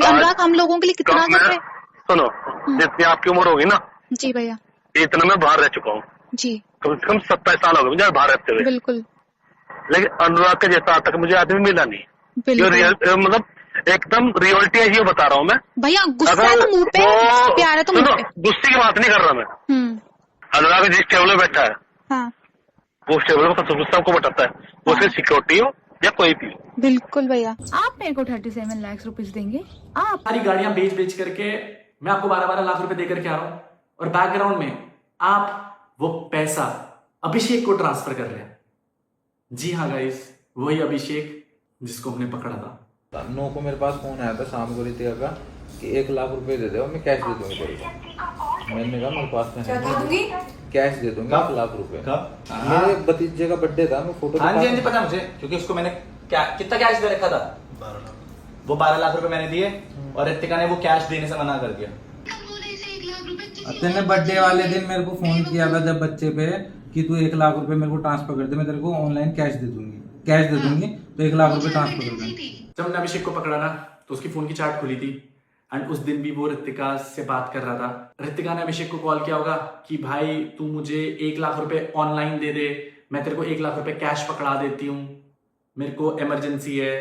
अनुराग हम लोगों के लिए कितना कर रहे। सुनो, जितनी आपकी उम्र होगी ना जी भैया, इतना मैं बाहर रह चुका हूँ जी, कम से कम 27 साल हो गए मुझे बाहर रहते हुए। बिल्कुल, लेकिन अनुराग के जैसा आज तक मुझे आदमी मिला नहीं। मतलब एकदम रियलिटी है, ये बता रहा हूँ मैं भैया। गुस्सा है तो मुंह पे, प्यार है तो मुंह पे। गुस्से की बात नहीं कर रहा मैं। अनुराग जिस टेबल में बैठा है, हाँ, वो उस टेबल पर सबको बताता है, वो उसकी सिक्योरिटी हो या कोई भी हो। बिल्कुल भैया, आप मेरे को 37 लाख रुपए देंगे? आप सारी गाड़ियां बेच करके मैं आपको 12-12 लाख रुपए देकर के आ रहा हूँ और बैकग्राउंड में आप वो पैसा अभिषेक को ट्रांसफर कर रहे हैं। जी हाँ गाइस, वही अभिषेक जिसको हमने पकड़ा था। 9 को मेरे पास फोन आया था शाम को रितिका का कि 1 लाख रुपए दे दे और मैं कैश दे दूंगी तेरे को। मैंने कहा मेरे पास में है, कैश दे दूंगा 1 लाख रुपए। मेरे भतीजे का बर्थडे था, मैं फोटो। हाँ जी पता मुझे, क्योंकि उसको मैंने कितना कैश दे रखा था, 12 लाख। वो 12 लाख रुपए मैंने दिए और रितिका ने वो कैश देने से मना कर दिया। तेने बर्थडे वाले दिन मेरे को फोन किया था जब बच्चे पे कि तू 1 लाख रुपए मेरे को ट्रांसफर कर दे, मैं तेरे को ऑनलाइन कैश दे दूंगी तो 1 लाख रुपए ट्रांसफर कर दे। जब हमने अभिषेक को पकड़ा ना तो उसकी फोन की चैट खुली थी एंड उस दिन भी वो ऋतिका से बात कर रहा था। ऋतिका ने अभिषेक को कॉल किया होगा कि भाई तू मुझे 1 लाख रुपए ऑनलाइन दे दे, मैं तेरे को 1 लाख रुपए कैश पकड़ा देती हूँ, मेरे को इमरजेंसी है,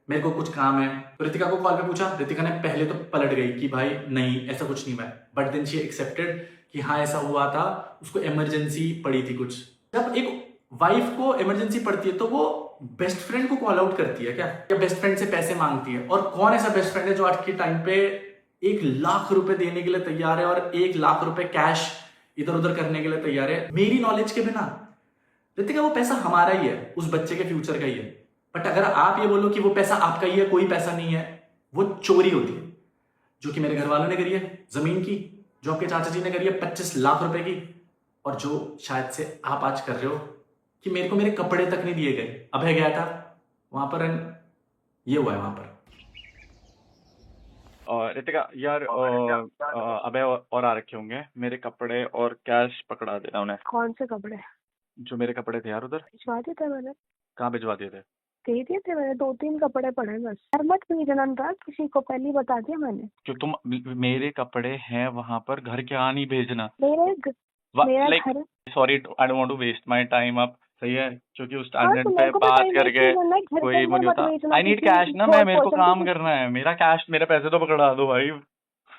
मेरे को कुछ काम है। तो ऋतिका को कॉल पे पूछा, ऋतिका ने पहले तो पलट गई कि भाई नहीं ऐसा कुछ नहीं हुआ, बट देन शी एक्सेप्टेड कि हाँ ऐसा हुआ था, उसको इमरजेंसी पड़ी थी कुछ। जब एक वाइफ को इमरजेंसी पड़ती है तो वो बेस्ट फ्रेंड को कॉल आउट करती है क्या बेस्ट फ्रेंड से पैसे मांगती है? और कौन ऐसा बेस्ट फ्रेंड है जो आज के टाइम पे 1 लाख रुपए देने के लिए तैयार है और 1 लाख रुपए कैश इधर उधर करने के लिए तैयार है? मेरी नॉलेज के बिना ऋतिका वो पैसा हमारा ही है, उस बच्चे के फ्यूचर का ही है। बट अगर आप ये बोलो कि वो पैसा आपका ही है, कोई पैसा नहीं है, वो चोरी होती है, जो कि मेरे घर वालों ने करी है जमीन की, जो आपके चाचा जी ने करी है 25 लाख रुपए की, और जो शायद से आप आज कर रहे हो कि मेरे को मेरे कपड़े तक नहीं दिए गए। अभय गया था वहां पर, ये हुआ है वहां पर। और ऋतिका यार अबे और आ रखे होंगे, मेरे कपड़े और कैश पकड़ा देना उन्हें। कौन से कपड़े? जो मेरे कपड़े थे यार उधर। भिजवा दिए थे मैंने। कहाँ भिजवा दिए थे? दे दिए थे मैंने, 2-3 कपड़े पड़े बस। यार मत भेजना अनुराग, किसी को पहले ही बता दिया मैंने। जो तुम मेरे कपड़े हैं वहां पर, घर के आ नहीं भेजना। मेरा घर। Sorry I don't want to waste my time अब, सही है? क्योंकि उस टाइम पे बात करके कोई मुझे होता, आई नीड कैश ना, मैं मेरे को काम करना है, मेरा कैश, मेरे पैसे तो पकड़ा दो भाई।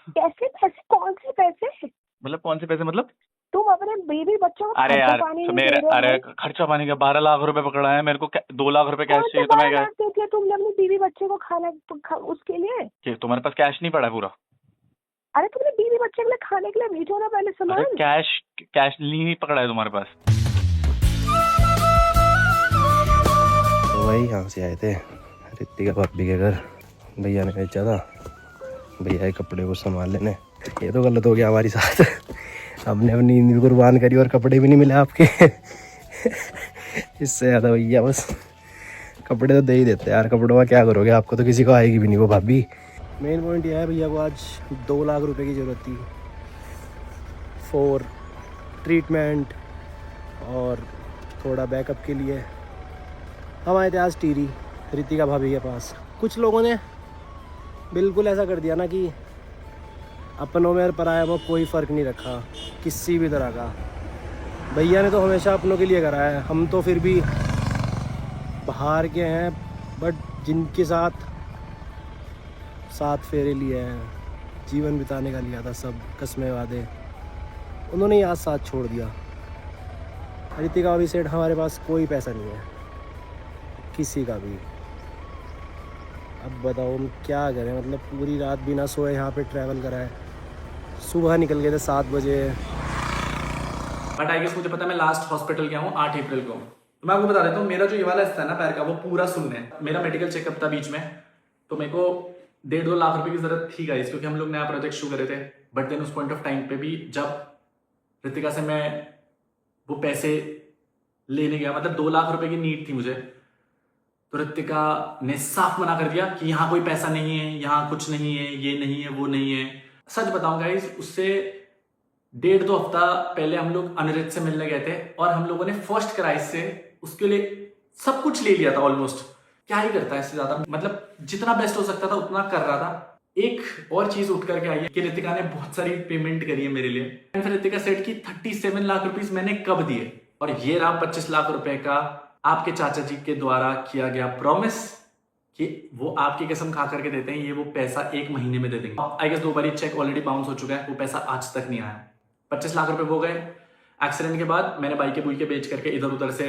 कैसे पैसे? कौन से पैसे? मतलब कौन से पैसे? मतलब तुम अपने बेबी बच्चों को अरे यार अरे खर्चा पानी का 12 लाख रुपए पकड़ा है, मेरे को 2 लाख रुपए कैश चाहिए। तो मैं क्या तुमने अपनी बीवी बच्चे को खाना उसके लिए? तुम्हारे पास कैश नहीं पड़ा पूरा? अरे तुमने बीवी बच्चे के लिए खाने के लिए भेजो ना पहले सामान। कैश नहीं पकड़ा है तुम्हारे पास? तो वही यहाँ से आए थे ऋतिका भाभी के घर, भैया ने भेजा था भैया के कपड़े को संभाल लेने। ये तो गलत हो गया हमारे साथ, हमने अपनी नींद भी कुर्बान करी और कपड़े भी नहीं मिले आपके। इससे ज़्यादा भैया बस कपड़े तो दे ही देते यार, कपड़ों का क्या करोगे, आपको तो किसी को आएगी भी नहीं वो भाभी। मेन पॉइंट यह है भैया को आज 2 लाख रुपए की ज़रूरत थी फॉर ट्रीटमेंट और थोड़ा बैकअप के लिए। हम आए थे आज टीरी ऋतिका भाभी के पास। कुछ लोगों ने बिल्कुल ऐसा कर दिया ना कि अपनों में और पराया में कोई फ़र्क नहीं रखा किसी भी तरह का। भैया ने तो हमेशा अपनों के लिए करा है, हम तो फिर भी बाहर के हैं, बट जिनके साथ 7 फेरे लिए हैं, जीवन बिताने का लिया था, सब कसमें वादे, उन्होंने ही आज साथ छोड़ दिया। ऋतिका भाभी सेठ हमारे पास कोई पैसा नहीं है किसी का भी। अब बताओ हम क्या करें, मतलब पूरी रात बिना सोए यहाँ पे ट्रैवल करा है, सुबह निकल गए थे 7 बजे। बट आई गेस मुझे पता है, मैं लास्ट हॉस्पिटल गया हूँ 8 अप्रैल को। तो मैं आपको बता देता हूँ, मेरा जो ये वाला हिस्सा है ना पैर का, वो पूरा सुन्न है। मेरा मेडिकल चेकअप था बीच में, तो मेरे को 1.5-2 लाख रुपए की जरूरत थी गाइस, क्योंकि हम लोग नया प्रोजेक्ट शुरू करे थे। बट देन उस पॉइंट ऑफ टाइम पे भी जब ऋतिका से मैं वो पैसे लेने गया, मतलब 2 लाख रुपए की नीड थी मुझे, तो ऋतिका ने साफ मना कर दिया कि यहाँ कोई पैसा नहीं है, यहाँ कुछ नहीं है, ये नहीं है, वो नहीं है। सच बताऊं गाइस, उससे 1.5-2 हफ्ता पहले हम लोग अनुरित से मिलने गए थे और हम लोगों ने फर्स्ट क्राइस से उसके लिए सब कुछ ले लिया था ऑलमोस्ट। क्या ही करता है इससे ज्यादा, मतलब जितना बेस्ट हो सकता था उतना कर रहा था। एक और चीज उठ करके आई है कि ऋतिका ने बहुत सारी पेमेंट करी है मेरे लिए। फिर ऋतिका सेठ की 37 लाख रुपीज मैंने कब दिए, और ये रहा 25 लाख रुपए का आपके चाचा जी के द्वारा किया गया प्रॉमिस कि वो आपकी कसम खा करके देते हैं, ये वो पैसा 1 महीने में दे देंगे। आई गेस 2 बार चेक ऑलरेडी बाउंस हो चुका है, वो पैसा आज तक नहीं आया। 25 लाख रुपए हो गए। एक्सीडेंट के बाद मैंने बाइक बुई के बेच करके इधर उधर से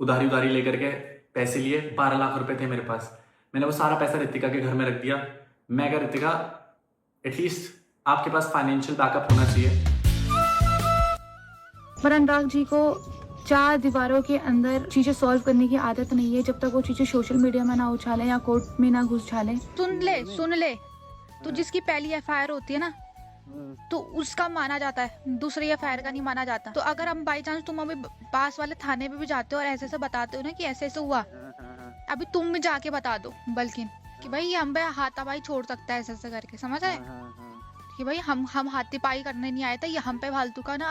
उधारी लेकर के पैसे लिए। 12 लाख रुपए थे मेरे पास, मैंने वो सारा पैसा ऋतिका के घर में रख दिया। मैं कह ऋतिका, एटलीस्ट आपके पास फाइनेंशियल बैकअप होना चाहिए। पर अनुराग जी को 4 दीवारों के अंदर चीजें सॉल्व करने की आदत नहीं है, जब तक वो चीजें सोशल मीडिया में ना उछाले या कोर्ट में ना घुस छाले। सुन ले, तो जिसकी पहली एफआईआर होती है ना, तो उसका माना जाता है, दूसरी एफआईआर का नहीं माना जाता। तो अगर हम बाई चांस तुम अभी पास वाले थाने में भी जाते हो और ऐसे बताते हो ना कि ऐसे ऐसे हुआ, अभी तुम भी जाके बता दो बल्कि कि भाई हम पे हाथापाई छोड़ सकता है ऐसे ऐसे करके, समझ आए? कि भाई हम हाथी पाई करने नहीं आए थे, ये हम पे फालतू का ना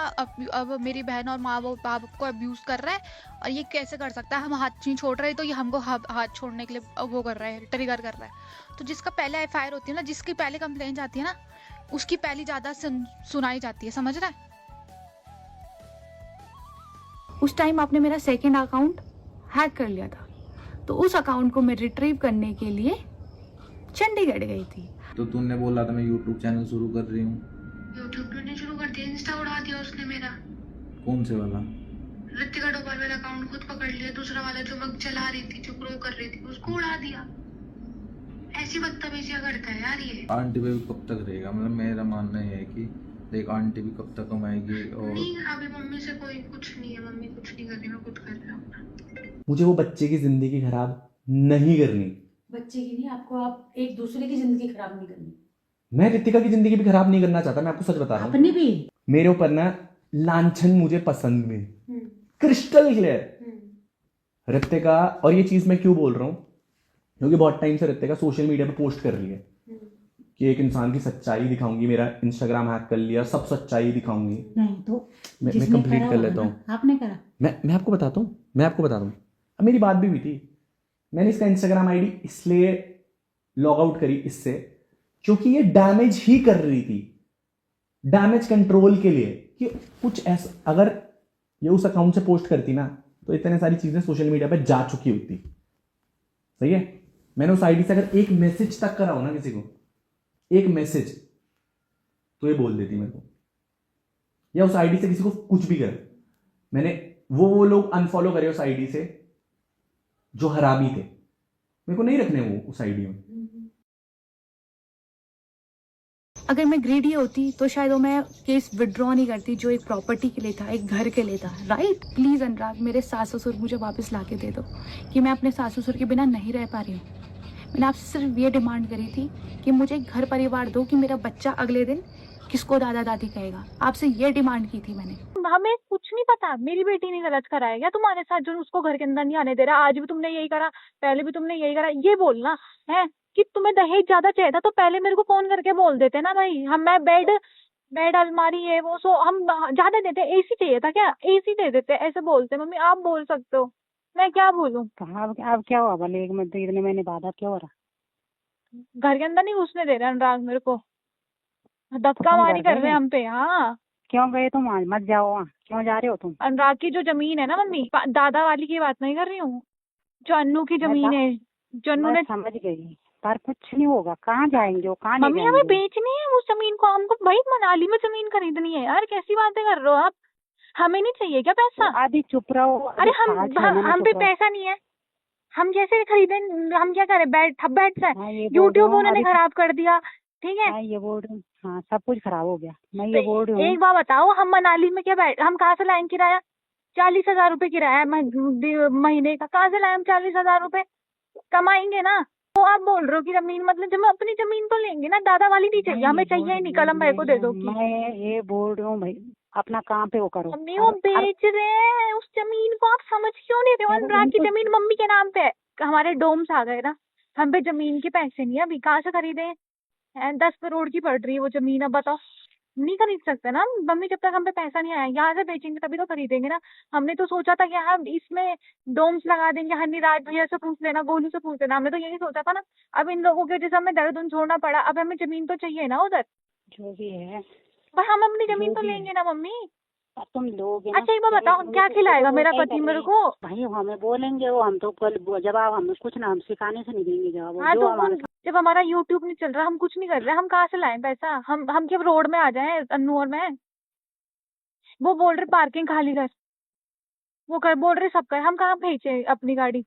अब मेरी बहन और माँ बाप को अब्यूज कर रहा है और ये कैसे कर सकता है, हम हाथ नहीं छोड़ रहे तो ये हमको हाथ छोड़ने के लिए वो कर रहा है, ट्रिगर कर रहा है। तो जिसका पहले एफआईआर होती है ना, जिसकी पहले कंप्लेंट जाती है ना, उसकी पहली ज्यादा सुनाई जाती है, समझ रहा है। उस टाइम आपने मेरा सेकंड अकाउंट हैक कर लिया था, तो उस अकाउंट को मैं रिट्रीव करने के लिए चंडीगढ़ गई थी। तो तूने बोला था मैं यूट्यूब चैनल शुरू कर रही हूँ। यूट्यूब ने शुरू कर दिया, इंस्टा उड़ा दिया उसने मेरा। कौन से वाला? ऋतिका डोभाल वाला अकाउंट खुद पकड़ लिया, दूसरा वाला जो मैं चला रही थी, जो ग्रो कर रही थी, उसको उड़ा दिया। ऐसी बदतमीजियां करता है यार ये। आंटी पे भी कब तक रहेगा? मतलब मेरा मानना ये है कि देख आंटी भी कब तक कमाएगी। और नहीं, अभी मम्मी से कोई कुछ नहीं है, मम्मी कुछ नहीं कर रही, मैं खुद कर रहा हूँ। मुझे वो बच्चे की जिंदगी खराब नहीं करनी। बच्चे की नहीं, आपको आप एक दूसरे की जिंदगी खराब नहीं करनी। मैं रितिका की जिंदगी भी खराब नहीं करना चाहता, मैं आपको सच बता रहा हूँ। अपनी भी मेरे ऊपर ना लांछन मुझे पसंद नहीं, क्रिस्टल क्लियर रितिका। और ये चीज मैं क्यों बोल रहा हूँ, क्योंकि बहुत टाइम से रितिका सोशल मीडिया पे पोस्ट कर रही है कि एक इंसान की सच्चाई दिखाऊंगी, मेरा इंस्टाग्राम हैक कर लिया, सब सच्चाई दिखाऊंगी। नहीं तो मैं कंप्लीट कर लेता हूँ। आपने करा। मैं आपको बताता हूँ अब मेरी बात भी हुई थी। मैंने इसका इंस्टाग्राम आईडी इसलिए लॉग आउट करी इससे, क्योंकि ये डैमेज ही कर रही थी, डैमेज कंट्रोल के लिए। कि कुछ ऐसा अगर ये उस अकाउंट से पोस्ट करती ना, तो इतने सारी चीजें सोशल मीडिया पे जा चुकी होती। सही है, मैंने उस आईडी से अगर एक मैसेज तक करा हो ना किसी को, एक मैसेज, तो ये बोल देती मेरे को, या उस आईडी से किसी को कुछ भी कर। मैंने वो लोग अनफॉलो करे उस आईडी से जो हरामी थे, मेरे को नहीं रखने वो उस आईडी में। अगर मैं ग्रेडी होती तो शायद वो मैं केस विड्रॉ नहीं करती, जो एक प्रॉपर्टी के लिए था, एक घर के लिए था, राइट। प्लीज अनुराग, मेरे सास ससुर मुझे वापस ला के दे दो, कि मैं अपने सास ससुर के बिना नहीं रह पा रही हूँ। मैंने आपसे सिर्फ ये डिमांड करी थी कि मुझे एक घर परिवार दो, कि मेरा बच्चा अगले दिन किसको दादा दादी कहेगा। आपसे ये डिमांड की थी मैंने। हमें कुछ नहीं पता, मेरी बेटी ने गलत करा है क्या तुम्हारे साथ, जो उसको घर के अंदर नहीं आने दे रहा। आज भी तुमने यही करा, पहले भी तुमने यही करा। ये बोलना है कि तुम्हें दहेज ज्यादा चाहिए था, तो पहले मेरे को फोन करके बोल देते ना भाई। मैं बेड अलमारी है वो, सो हम ज्यादा देते। एसी चाहिए था क्या, एसी दे देते, ऐसे बोलते। मम्मी आप बोल सकते हो, मैं क्या बोलूं। अब क्या हुआ भले, एक महीने इतने महीने बाद अब क्या हो रहा? घर के अंदर नहीं घुसने दे रहे अनुराग, मेरे को धक्का मारी कर रहे हैं हम पे। हाँ, क्यों गए तुम? आज मत जाओ वहाँ, क्यों जा रहे हो तुम? अनुराग की जो जमीन है ना मम्मी, दादा वाली की बात नहीं कर रही हूँ, जो अन्नू की जमीन है, जो अन्नू ने। समझ गई, पर कुछ नहीं होगा। कहाँ जाएंगे वो, कहाँ नहीं मम्मी जाएंगे? हमें बेचनी है उस जमीन को, हमको भाई मनाली में जमीन खरीदनी है यार। कैसी बातें कर रहे हो आप, हमें नहीं चाहिए क्या पैसा? आदि चुप रहो। अरे हम पे पैसा नहीं है, हम कैसे खरीदें? हम क्या करें? बैठ से यूट्यूब उन्होंने खराब कर दिया, ठीक है। ये बोल रही हूँ, हाँ सब कुछ खराब हो गया। मैं ये बोल रही हूँ, एक बात बताओ, हम मनाली में क्या हम कहाँ से लाएंगे किराया? 40,000 रुपए किराया महीने का, कहाँ से लाए हम 40,000 रुपए? कमाएंगे ना। तो आप बोल रहे हो कि जमीन, मतलब जब हम अपनी जमीन तो लेंगे ना, दादा वाली नहीं चाहिए हमें, चाहिए ही नहीं। कलम भाई को दे दो। मैं ये बोल रही हूँ भाई, अपना काम पे वो करो। मम्मी वो बेच रहे हैं उस जमीन को, आप समझ क्यों नहीं रहे हो? अनुराग की जमीन मम्मी के नाम पे है, हमारे डोम्स आ गए ना, हम पे जमीन के पैसे नहीं है अभी, कहाँ से खरीदे? 10 करोड़ की पड़ रही है वो जमीन, अब बताओ। नहीं खरीद सकते ना मम्मी, जब तक हम पे पैसा नहीं आया। यहाँ से बेचेंगे तभी तो खरीदेंगे ना। हमने तो सोचा था कि हम इसमें डोम्स लगा देंगे। हनीराज भैया से पूछ लेना, गोलू से पूछ लेना, हमने तो यही सोचा था ना। अब इन लोगों के जैसे हमें दर्द छोड़ना पड़ा, अब हमें जमीन तो चाहिए ना उधर। जो भी है, पर हम अपनी जमीन तो लेंगे ना मम्मी। तुम लोग अच्छा एक बार बताओ, क्या खिलाएगा मेरा पति मेरे को? भाई हमें बोलेंगे वो, हम तो कल जवाब हम कुछ ना, हम सिखाने से नहीं देंगे जवाब। हाँ तो जब हमारा यूट्यूब नहीं चल रहा, हम कुछ नहीं कर रहे, हम कहाँ से लाएं पैसा? हम क्या रोड में आ जाएं अन्नू और मैं? वो बोल रहे पार्किंग खाली कर, वो कर बोल रहे सब कर, हम कहाँ भेजे अपनी गाड़ी?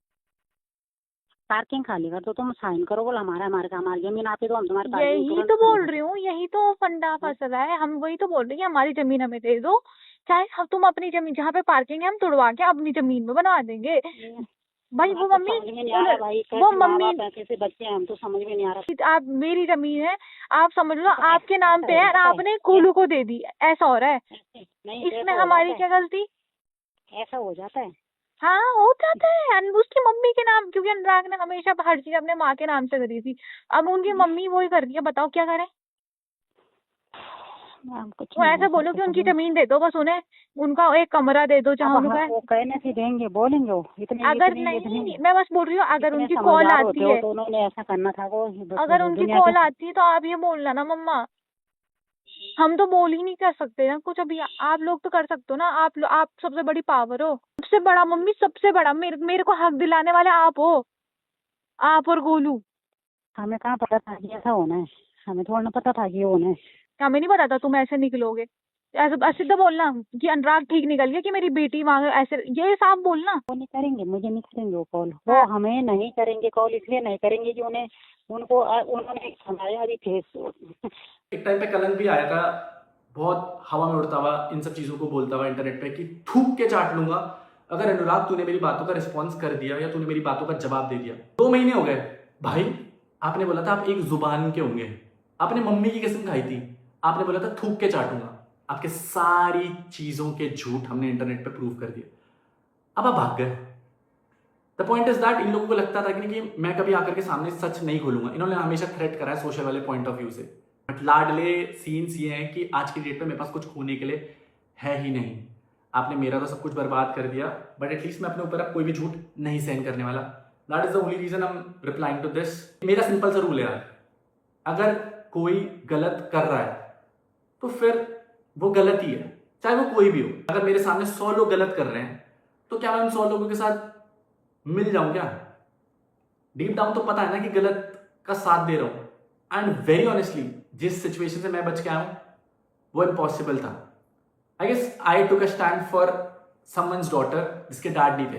पार्किंग खाली कर तो तुम साइन करो, बोल हमारे जमीन आती तो हम तुम्हारे। यही तो बोल रही हूँ, यही तो फंडा फंसला है। हम वही तो बोल रहे हैं कि हमारी जमीन हमें दे दो, चाहे तुम अपनी जमीन जहाँ पे पार्किंग है हम तुड़वा के अपनी जमीन में बनवा देंगे। भाई वो मम्मी, वो मम्मी कैसे बच्चे हैं, हम तो समझ में नहीं आ रहा। आप, मेरी जमीन है, आप समझ लो आपके नाम पे है और आपने कोलू को दे दी, ऐसा हो रहा है। इसमें हमारी क्या गलती? ऐसा हो जाता है। हाँ हो जाता है, उसकी मम्मी के नाम, क्योंकि अनुराग ने हमेशा हर चीज अपने माँ के नाम से करी थी। अब उनकी मम्मी वही कर रही है, बताओ क्या करें? वो ऐसा बोलो कि उनकी जमीन दे दो, बस उन्हें उनका एक कमरा दे दो जहाँ उनका। वो कहने से देंगे, बोलेंगे वो इतने अगर नहीं, मैं बस बोल रही हूँ अगर उनकी कॉल आती है तो उन्होंने ऐसा करना था वो। अगर उनकी कॉल आती है तो आप ये बोलना ना मम्मा, हम तो बोल ही नहीं कर सकते ना कुछ। अभी आप लोग तो कर सकते हो ना, आप सबसे बड़ी पावर हो, सबसे बड़ा मम्मी, सबसे बड़ा। मेरे को हक दिलाने वाले आप हो, आप और गोलू। हमें कहाँ पता था कि ऐसा होना है, हमें थोड़ा ना पता था कि ये होना है। हमें नहीं पता था तुम ऐसे निकलोगे। ऐसे सीधा बोलना कि अनुराग ठीक निकल गया, कि मेरी बेटी वहाँ ऐसे, ये साफ बोलना। वो नहीं करेंगे, मुझे नहीं करेंगे वो कॉल, वो हमें नहीं करेंगे कॉल, इसलिए नहीं करेंगे कि उन्होंने हमारे अभी फेस। एक टाइम पे कलंक भी आया था, बहुत हवा में उड़ता हुआ इन सब चीजों को बोलता हुआ इंटरनेट पे कि थूक के चाट लूंगा अगर अनुराग तूने मेरी बातों का रिस्पॉन्स कर दिया या तूने मेरी बातों का जवाब दे दिया। 2 महीने हो गए भाई, आपने बोला था आप एक जुबान के होंगे, आपने मम्मी की कसम खाई थी, आपने बोला था थूक के चाटूंगा। आपके सारी चीजों के झूठ हमने इंटरनेट पे प्रूव कर दिए, अब आप भाग गए। The point is that in लोगों को लगता था कि मैं कभी आकर के सामने सच नहीं खोलूंगा। इन्होंने हमेशा थ्रेट करा है सोशल वाले पॉइंट ऑफ व्यू से, बट लाडले सीन्स ये हैं कि आज की डेट पे मेरे पास कुछ खोने के लिए है ही नहीं। आपने मेरा तो सब कुछ बर्बाद कर दिया, बट एटलीस्ट मैं अपने ऊपर अब कोई भी झूठ नहीं सहन करने वाला। That is the only reason I am replying to this. मेरा सिंपल सा रूल है यार, अगर कोई गलत कर रहा है तो फिर वो गलत ही है, चाहे वो कोई भी हो। अगर मेरे सामने 100 लोग गलत कर रहे हैं तो क्या मैं उन 100 लोगों के साथ मिल जाऊं क्या? डीप डाउन तो पता है ना कि गलत का साथ दे रहा हूं। एंड वेरी ऑनेस्टली जिस सिचुएशन से मैं बच के आया हूं वो इम्पॉसिबल था। I guess I took a stand for someone's daughter जिसके डैड नहीं थे,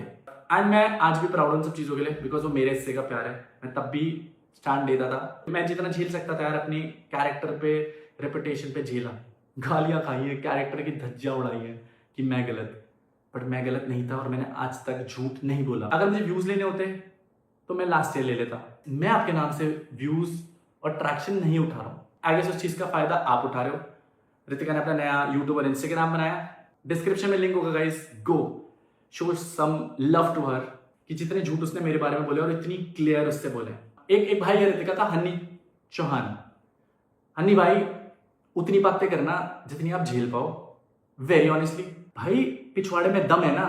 एंड मैं आज भी प्राउड उन सब चीजों के लिए, बिकॉज वो मेरे हिस्से का प्यार है। मैं तब भी स्टैंड लेता था, मैं जितना झेल सकता था यार अपनी कैरेक्टर पे, रेपुटेशन पे झेला, गालियां खाई है, कैरेक्टर की धज्जियां उड़ाई है कि मैं गलत, बट मैं गलत नहीं था और मैंने आज तक झूठ नहीं बोला। अगर मुझे व्यूज लेने होते तो मैं लास्ट ईयर ले लेता। मैं आपके नाम से व्यूज और ट्रैक्शन नहीं उठा रहा हूं। आई गेस उस चीज का फायदा आप उठा रहे हो। रितिका ने अपना नया यूट्यूब और इंस्टाग्राम बनाया, डिस्क्रिप्शन में लिंक होगा guys, go show some love to her कि जितने झूठ उसने मेरे बारे में बोले और इतनी क्लियर उससे बोले। एक भाई है रितिका का, हनी चौहान। हनी भाई उतनी बातें करना जितनी आप झेल पाओ। वेरी ऑनेस्टली भाई, पिछवाड़े में दम है ना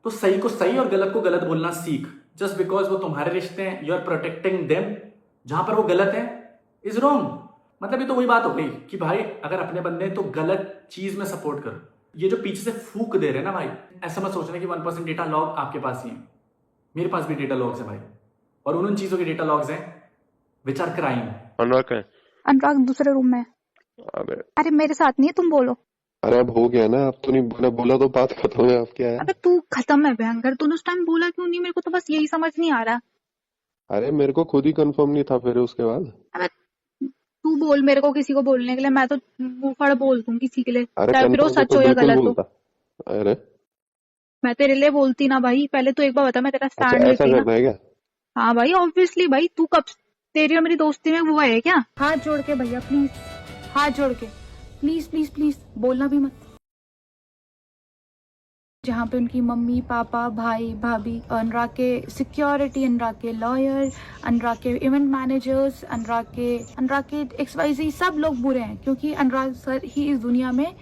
तो सही को सही और गलत को गलत बोलना सीख। जस्ट बिकॉज वो तुम्हारे रिश्ते हैं, यू आर प्रोटेक्टिंग देम, जहां पर वो गलत है इज रॉन्ग। मतलब ये तो वही बात हो गई कि भाई अगर अपने बंदे हैं तो गलत चीज में सपोर्ट करो। ये जो पीछे से फूक दे रहे हैं ना भाई, ऐसा मत सोचना कि 1% डेटा लॉग आपके पास ही है। मेरे पास भी डेटा लॉग्स है भाई, और उन चीजों के डेटा लॉग्स हैं विच आर क्राइम। अनुराग दूसरे रूम में। अरे मेरे साथ नहीं है, तुम बोलो। अरे अब हो गया ना, अब तो नहीं बोला तो बात खत्म है। अब क्या है? अबे तू खत्म है भयंकर, तूने उस टाइम बोला क्यों नहीं? मेरे को तो बस यही समझ नहीं आ रहा। अरे मेरे को खुद ही कंफर्म नहीं था फिर उसके बाद। अबे तू बोल मेरे को किसी को बोलने के लिए, मैं तो मुंह फड़ बोल दूं किसी के लिए, चाहे फिर वो सच हो या गलत हो। अरे मैं तेरे लिए बोलती ना भाई, पहले तो एक बार बता, मैं तेरा स्टैंड ऐसा लेती करना है क्या? हाँ भाई ऑब्वियसली भाई, तू कब तेरी और मेरी दोस्ती में वो है क्या? हाथ जोड़ के भैया प्लीज, हाथ जोड़ के प्लीज प्लीज प्लीज, बोलना भी मत। जहाँ पे उनकी मम्मी पापा भाई भाभी, अनुराग के सिक्योरिटी, अनुराग के लॉयर, अनुराग के इवेंट मैनेजर्स, अनुराग के XYZ सब लोग बुरे हैं, क्योंकि अनुराग सर ही इस दुनिया में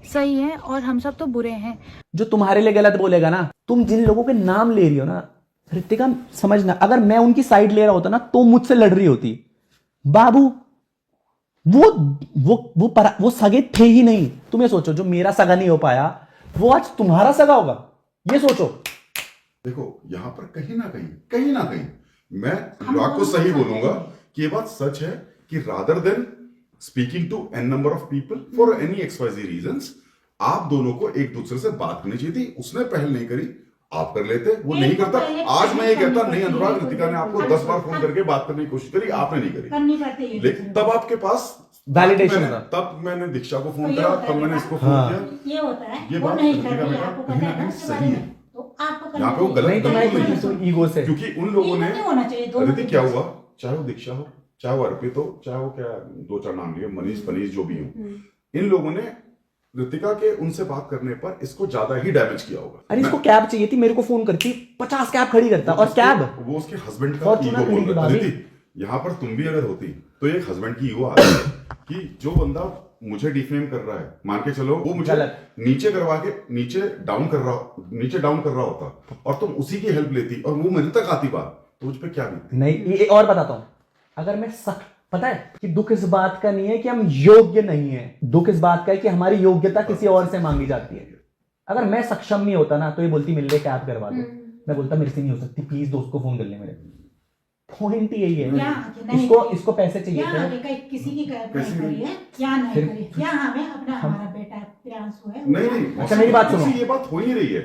सही है और हम सब तो बुरे हैं। जो तुम्हारे लिए गलत बोलेगा ना, तुम जिन लोगों के नाम ले रही हो ना रितिका, समझना अगर मैं उनकी साइड ले रहा होता ना तो मुझसे लड़ रही होती। बाबू वो सगे थे ही नहीं। तुम ये सोचो, जो मेरा सगा नहीं हो पाया वो आज तुम्हारा सगा होगा, ये सोचो। देखो यहाँ पर कहीं ना कहीं मैं अनुराग को सही बोलूंगा कि ये बात सच है कि rather than speaking to n number of people for any XYZ reasons, आप दोनों को एक दूसरे से बात करनी चाहिए थी। उसने पहल नहीं करी, आप कर लेते, वो नहीं करता। आज मैं ये कहता नहीं, अनुराग रितिका ने आपको 10 बार फोन करके बात करने की कोशिश करी, आपने नहीं करी, लेकिन तब आपके पास वैलिडेशन था। तब मैंने दीक्षा को फोन करा, तब मैंने इसको फोन किया। ये होता है, ये वो बात नहीं रितिका करती, बेटा आपको कहीं पता ना है कहीं ना, सही है। तो आपको यहाँ पे वो गलत नहीं, ईगो से, क्योंकि उन लोगों ने, नहीं होना चाहिए दोनों रितिक क्या हुआ, चाहे वो दीक्षा हो, चाहे वो अर्पित हो, चाहे वो क्या 2-4 नाम लिए, मनीष पनीष जो भी हो, इन लोगों ने रितिका के उनसे बात करने पर इसको ज्यादा ही डैमेज किया होगा। अरे इसको कैब चाहिए थी, मेरे को फोन करती 50 कैब खड़ी करता, और कैब वो उसके हस्बैंड का ईगो बोल रहा था। यहाँ पर तुम भी अगर होती तो एक हस्बैंड की ईगो आ रही है। कि जो बंदा मुझे डिफेम कर रहा है, मान के चलो वो मुझे गलत। नीचे करवा के नीचे डाउन कर रहा होता और तुम उसी की हेल्प लेती और वो मेरे तक आती बात, तो मुझ पे क्या बीती? नहीं, ये और बताता हूँ, अगर मैं पता है कि दुख इस बात का नहीं है कि हम योग्य नहीं है, दुख इस बात का है कि हमारी योग्यता किसी और से मांगी जाती है। अगर मैं सक्षम नहीं होता ना तो ये बोलती मिल ले कैब करवा दो, मैं बोलता मेरे से नहीं हो सकती, प्लीज दोस्त को फोन कर ले। मेरे पॉइंट यही है, इसको पैसे चाहिए थे, किसी की कैब नहीं करी है, यहाँ नहीं करी, यहाँ हमें अपना हमारा बेटा प्रियांशु है। नहीं, अच्छा मेरी बात सुनो, ये बात हो ही नहीं रही है।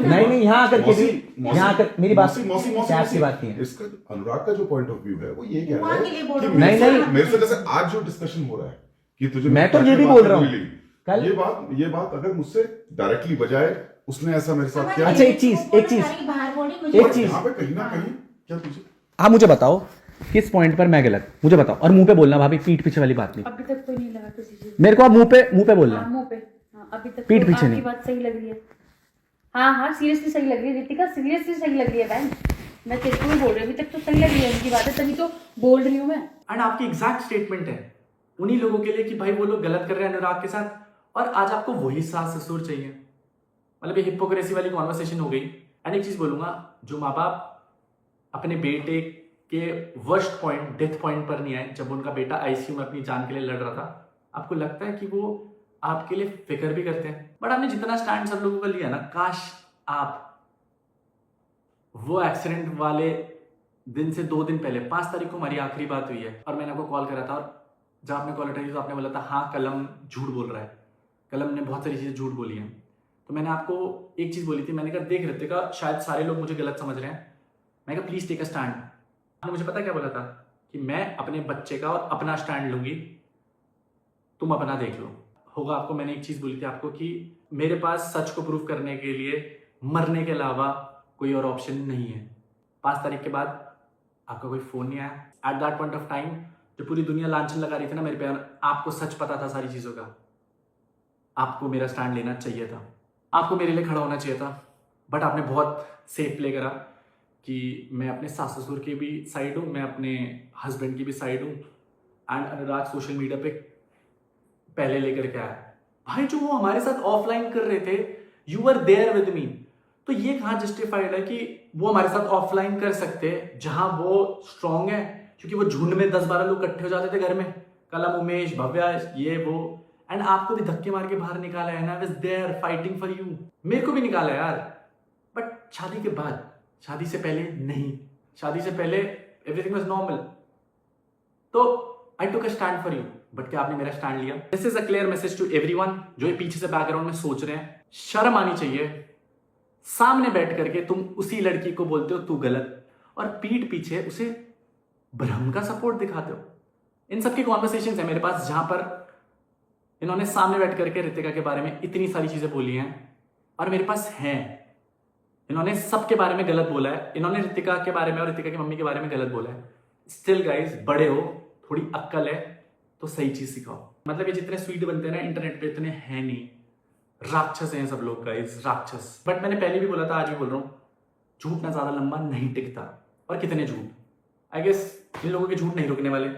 नहीं यहाँ आकर के भी, यहाँ आकर मेरी बात कैब की बात नहीं है। इसका अनुराग का जो पॉइंट ऑफ व्यू है वो ये कह रहा है कि नहीं मेरे से जैसे आज जो डिस्कशन हो रहा है कि तुझे, मैं तो ये भी बोल रहा हूँ, ये बात अगर मुझसे डायरेक्टली बजाय उसने ऐसा मेरे साथ किया। अच्छा एक चीज यहाँ पे कहीं ना कहीं क्या तुझे, आप मुझे बताओ किस पॉइंट पर मैं गलत, मुझे बताओ, और मुंह पे बोलना भाभी, पीठ पीछे वाली बात नहीं। अभी तक तो नहीं लगा किसी चीज, मेरे को आप मुंह पे बोलना, मुंह पे। हाँ, अभी तक पीठ तो पीछे आपकी नहीं। बात सही लग रही है। हाँ सीरियसली सही लग रही है रितिका, सीरियसली सही लग रही है बहन, मैं तेरे को भी बोल रही हूँ, अभी तक तो सही लग रही है उनकी बातें, तभी तो बोल रही हूँ मैं। एंड आपकी एग्जैक्ट स्टेटमेंट है उन्हीं लोगों के लिए कि भाई वो लोग गलत कर रहे हैं अनुराग के साथ, और आज आपको वही सास ससुर चाहिए। मतलब ये हिपोक्रेसी वाली कॉन्वर्सेशन हो गई। एंड एक चीज बोलूंगा, जो माँ बाप अपने बेटे के वर्स्ट पॉइंट, डेथ पॉइंट पर नहीं आए, जब उनका बेटा आईसीयू में अपनी जान के लिए लड़ रहा था, आपको लगता है कि वो आपके लिए फिक्र भी करते हैं, बट आपने जितना स्टैंड सब लोगों का लिया ना, काश आप वो एक्सीडेंट वाले दिन से 2 दिन पहले 5 तारीख को हमारी आखिरी बात हुई है और मैंने आपको कॉल करा था, और जब आपने कॉल उठाई तो आपने बोला था हाँ कलम झूठ बोल रहा है, कलम ने बहुत सारी चीजें झूठ बोली हैं। तो मैंने आपको एक चीज बोली थी, मैंने कहा देख रितिका शायद सारे लोग मुझे गलत समझ रहे हैं, मैं कहा प्लीज टेक अ स्टैंड। आपने मुझे पता क्या बोला था कि मैं अपने बच्चे का और अपना स्टैंड लूंगी, तुम अपना देख लो। होगा आपको मैंने एक चीज बोली थी आपको कि मेरे पास सच को प्रूव करने के लिए मरने के अलावा कोई और ऑप्शन नहीं है। 5 तारीख के बाद आपका कोई फोन नहीं आया। At that point of time जो पूरी दुनिया लांछन लगा रही थी ना मेरे पे, आपको सच पता था सारी चीजों का, आपको मेरा स्टैंड लेना चाहिए था, आपको मेरे लिए खड़ा होना चाहिए था, बट आपने बहुत सेफ प्ले करा कि मैं अपने सास ससुर की भी साइड हूँ, मैं अपने हस्बैंड की भी साइड हूँ। एंड अनुराग सोशल मीडिया पे पहले लेकर के आया, भाई जो वो हमारे साथ ऑफलाइन कर रहे थे, you are there with me, तो ये कहाँ जस्टिफाइड है कि वो हमारे साथ ऑफलाइन कर सकते जहां वो स्ट्रांग है, क्योंकि वो झुंड में 10-12 लोग इकट्ठे हो जाते थे घर में, कलम उमेश भव्या ये वो, एंड आपको भी धक्के मार के बाहर निकाला है ना, was there fighting for you, मेरे को भी निकाला यार, बट शादी के बाद, शादी से पहले नहीं, शादी से पहले एवरीथिंग वाज नॉर्मल, तो I took a stand for you, but क्या आपने मेरा स्टैंड लिया? This is a clear message to everyone जो ये पीछे से बैकग्राउंड में सोच रहे हैं, शर्म आनी चाहिए, सामने बैठ करके तुम उसी लड़की को बोलते हो तू गलत, और पीठ पीछे उसे भ्रम का सपोर्ट दिखाते हो। इन सबकी कॉन्वर्सेशंस है मेरे पास जहां पर इन्होंने सामने बैठ करके रितिका के बारे में इतनी सारी चीजें बोली हैं, और मेरे पास हैं, इन्होंने सबके बारे में गलत बोला है, इन्होंने रितिका के बारे में और रितिका की मम्मी के बारे में गलत बोला है। स्टिल गाइज, बड़े हो, थोड़ी अक्ल है तो सही चीज सिखाओ। मतलब ये जितने स्वीट बनते हैं ना इंटरनेट पे, इतने हैं नहीं, राक्षस हैं सब लोग गाइस, राक्षस। बट मैंने पहले भी बोला था, आज भी बोल रहा हूं, झूठ ना ज्यादा लंबा नहीं टिकता, और कितने झूठ, आई गेस इन लोगों के झूठ नहीं रुकने वाले,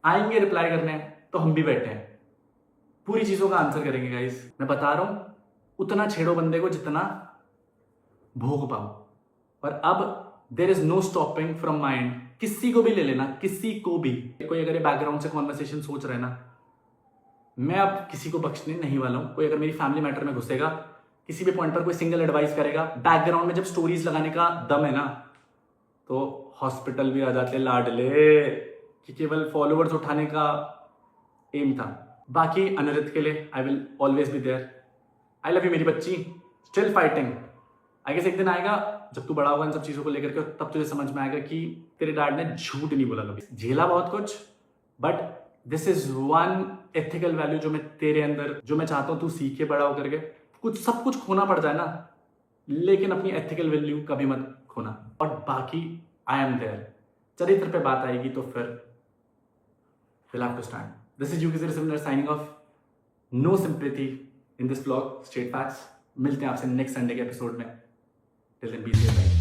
आएंगे रिप्लाई करने, तो हम भी बैठे हैं, पूरी चीजों का आंसर करेंगे गाइस। मैं बता रहा हूं, उतना छेड़ो बंदे को जितना भोग पाओ, और अब there is no stopping from mind, किसी को भी ले लेना, किसी को भी। कोई अगर ये बैकग्राउंड से कॉन्वर्सेशन सोच रहे ना, मैं अब किसी को बख्शने नहीं वाला हूं। कोई अगर मेरी फैमिली मैटर में घुसेगा, किसी भी पॉइंट पर कोई सिंगल एडवाइस करेगा, बैकग्राउंड में जब स्टोरीज लगाने का दम है ना, तो हॉस्पिटल भी आ जाते लाडले, कि केवल फॉलोअर्स उठाने का एम था। बाकी अनुरित के लिए I will always be there, I love you मेरी बच्ची, स्टिल फाइटिंग। आई गेस एक दिन आएगा जब तू बड़ा होगा इन सब चीजों को लेकर के, तब तुझे समझ में आएगा कि तेरे डैड ने झूठ नहीं बोला कभी। झेला बहुत कुछ, but this is one ethical value जो मैं तेरे अंदर, जो मैं चाहता हूं तू सीख के बड़ा होकर के, कुछ सब कुछ खोना पड़ जाए ना, लेकिन अपनी एथिकल वैल्यू कभी मत खोना। और बाकी आई एम देयर, चरित्र पे बात आएगी तो फिर will have to stand. This is Yuki Simran signing off, no sympathy in this blog, straight facts. मिलते हैं आपसे नेक्स्ट संडे के एपिसोड में, टिल देन बी सेफ।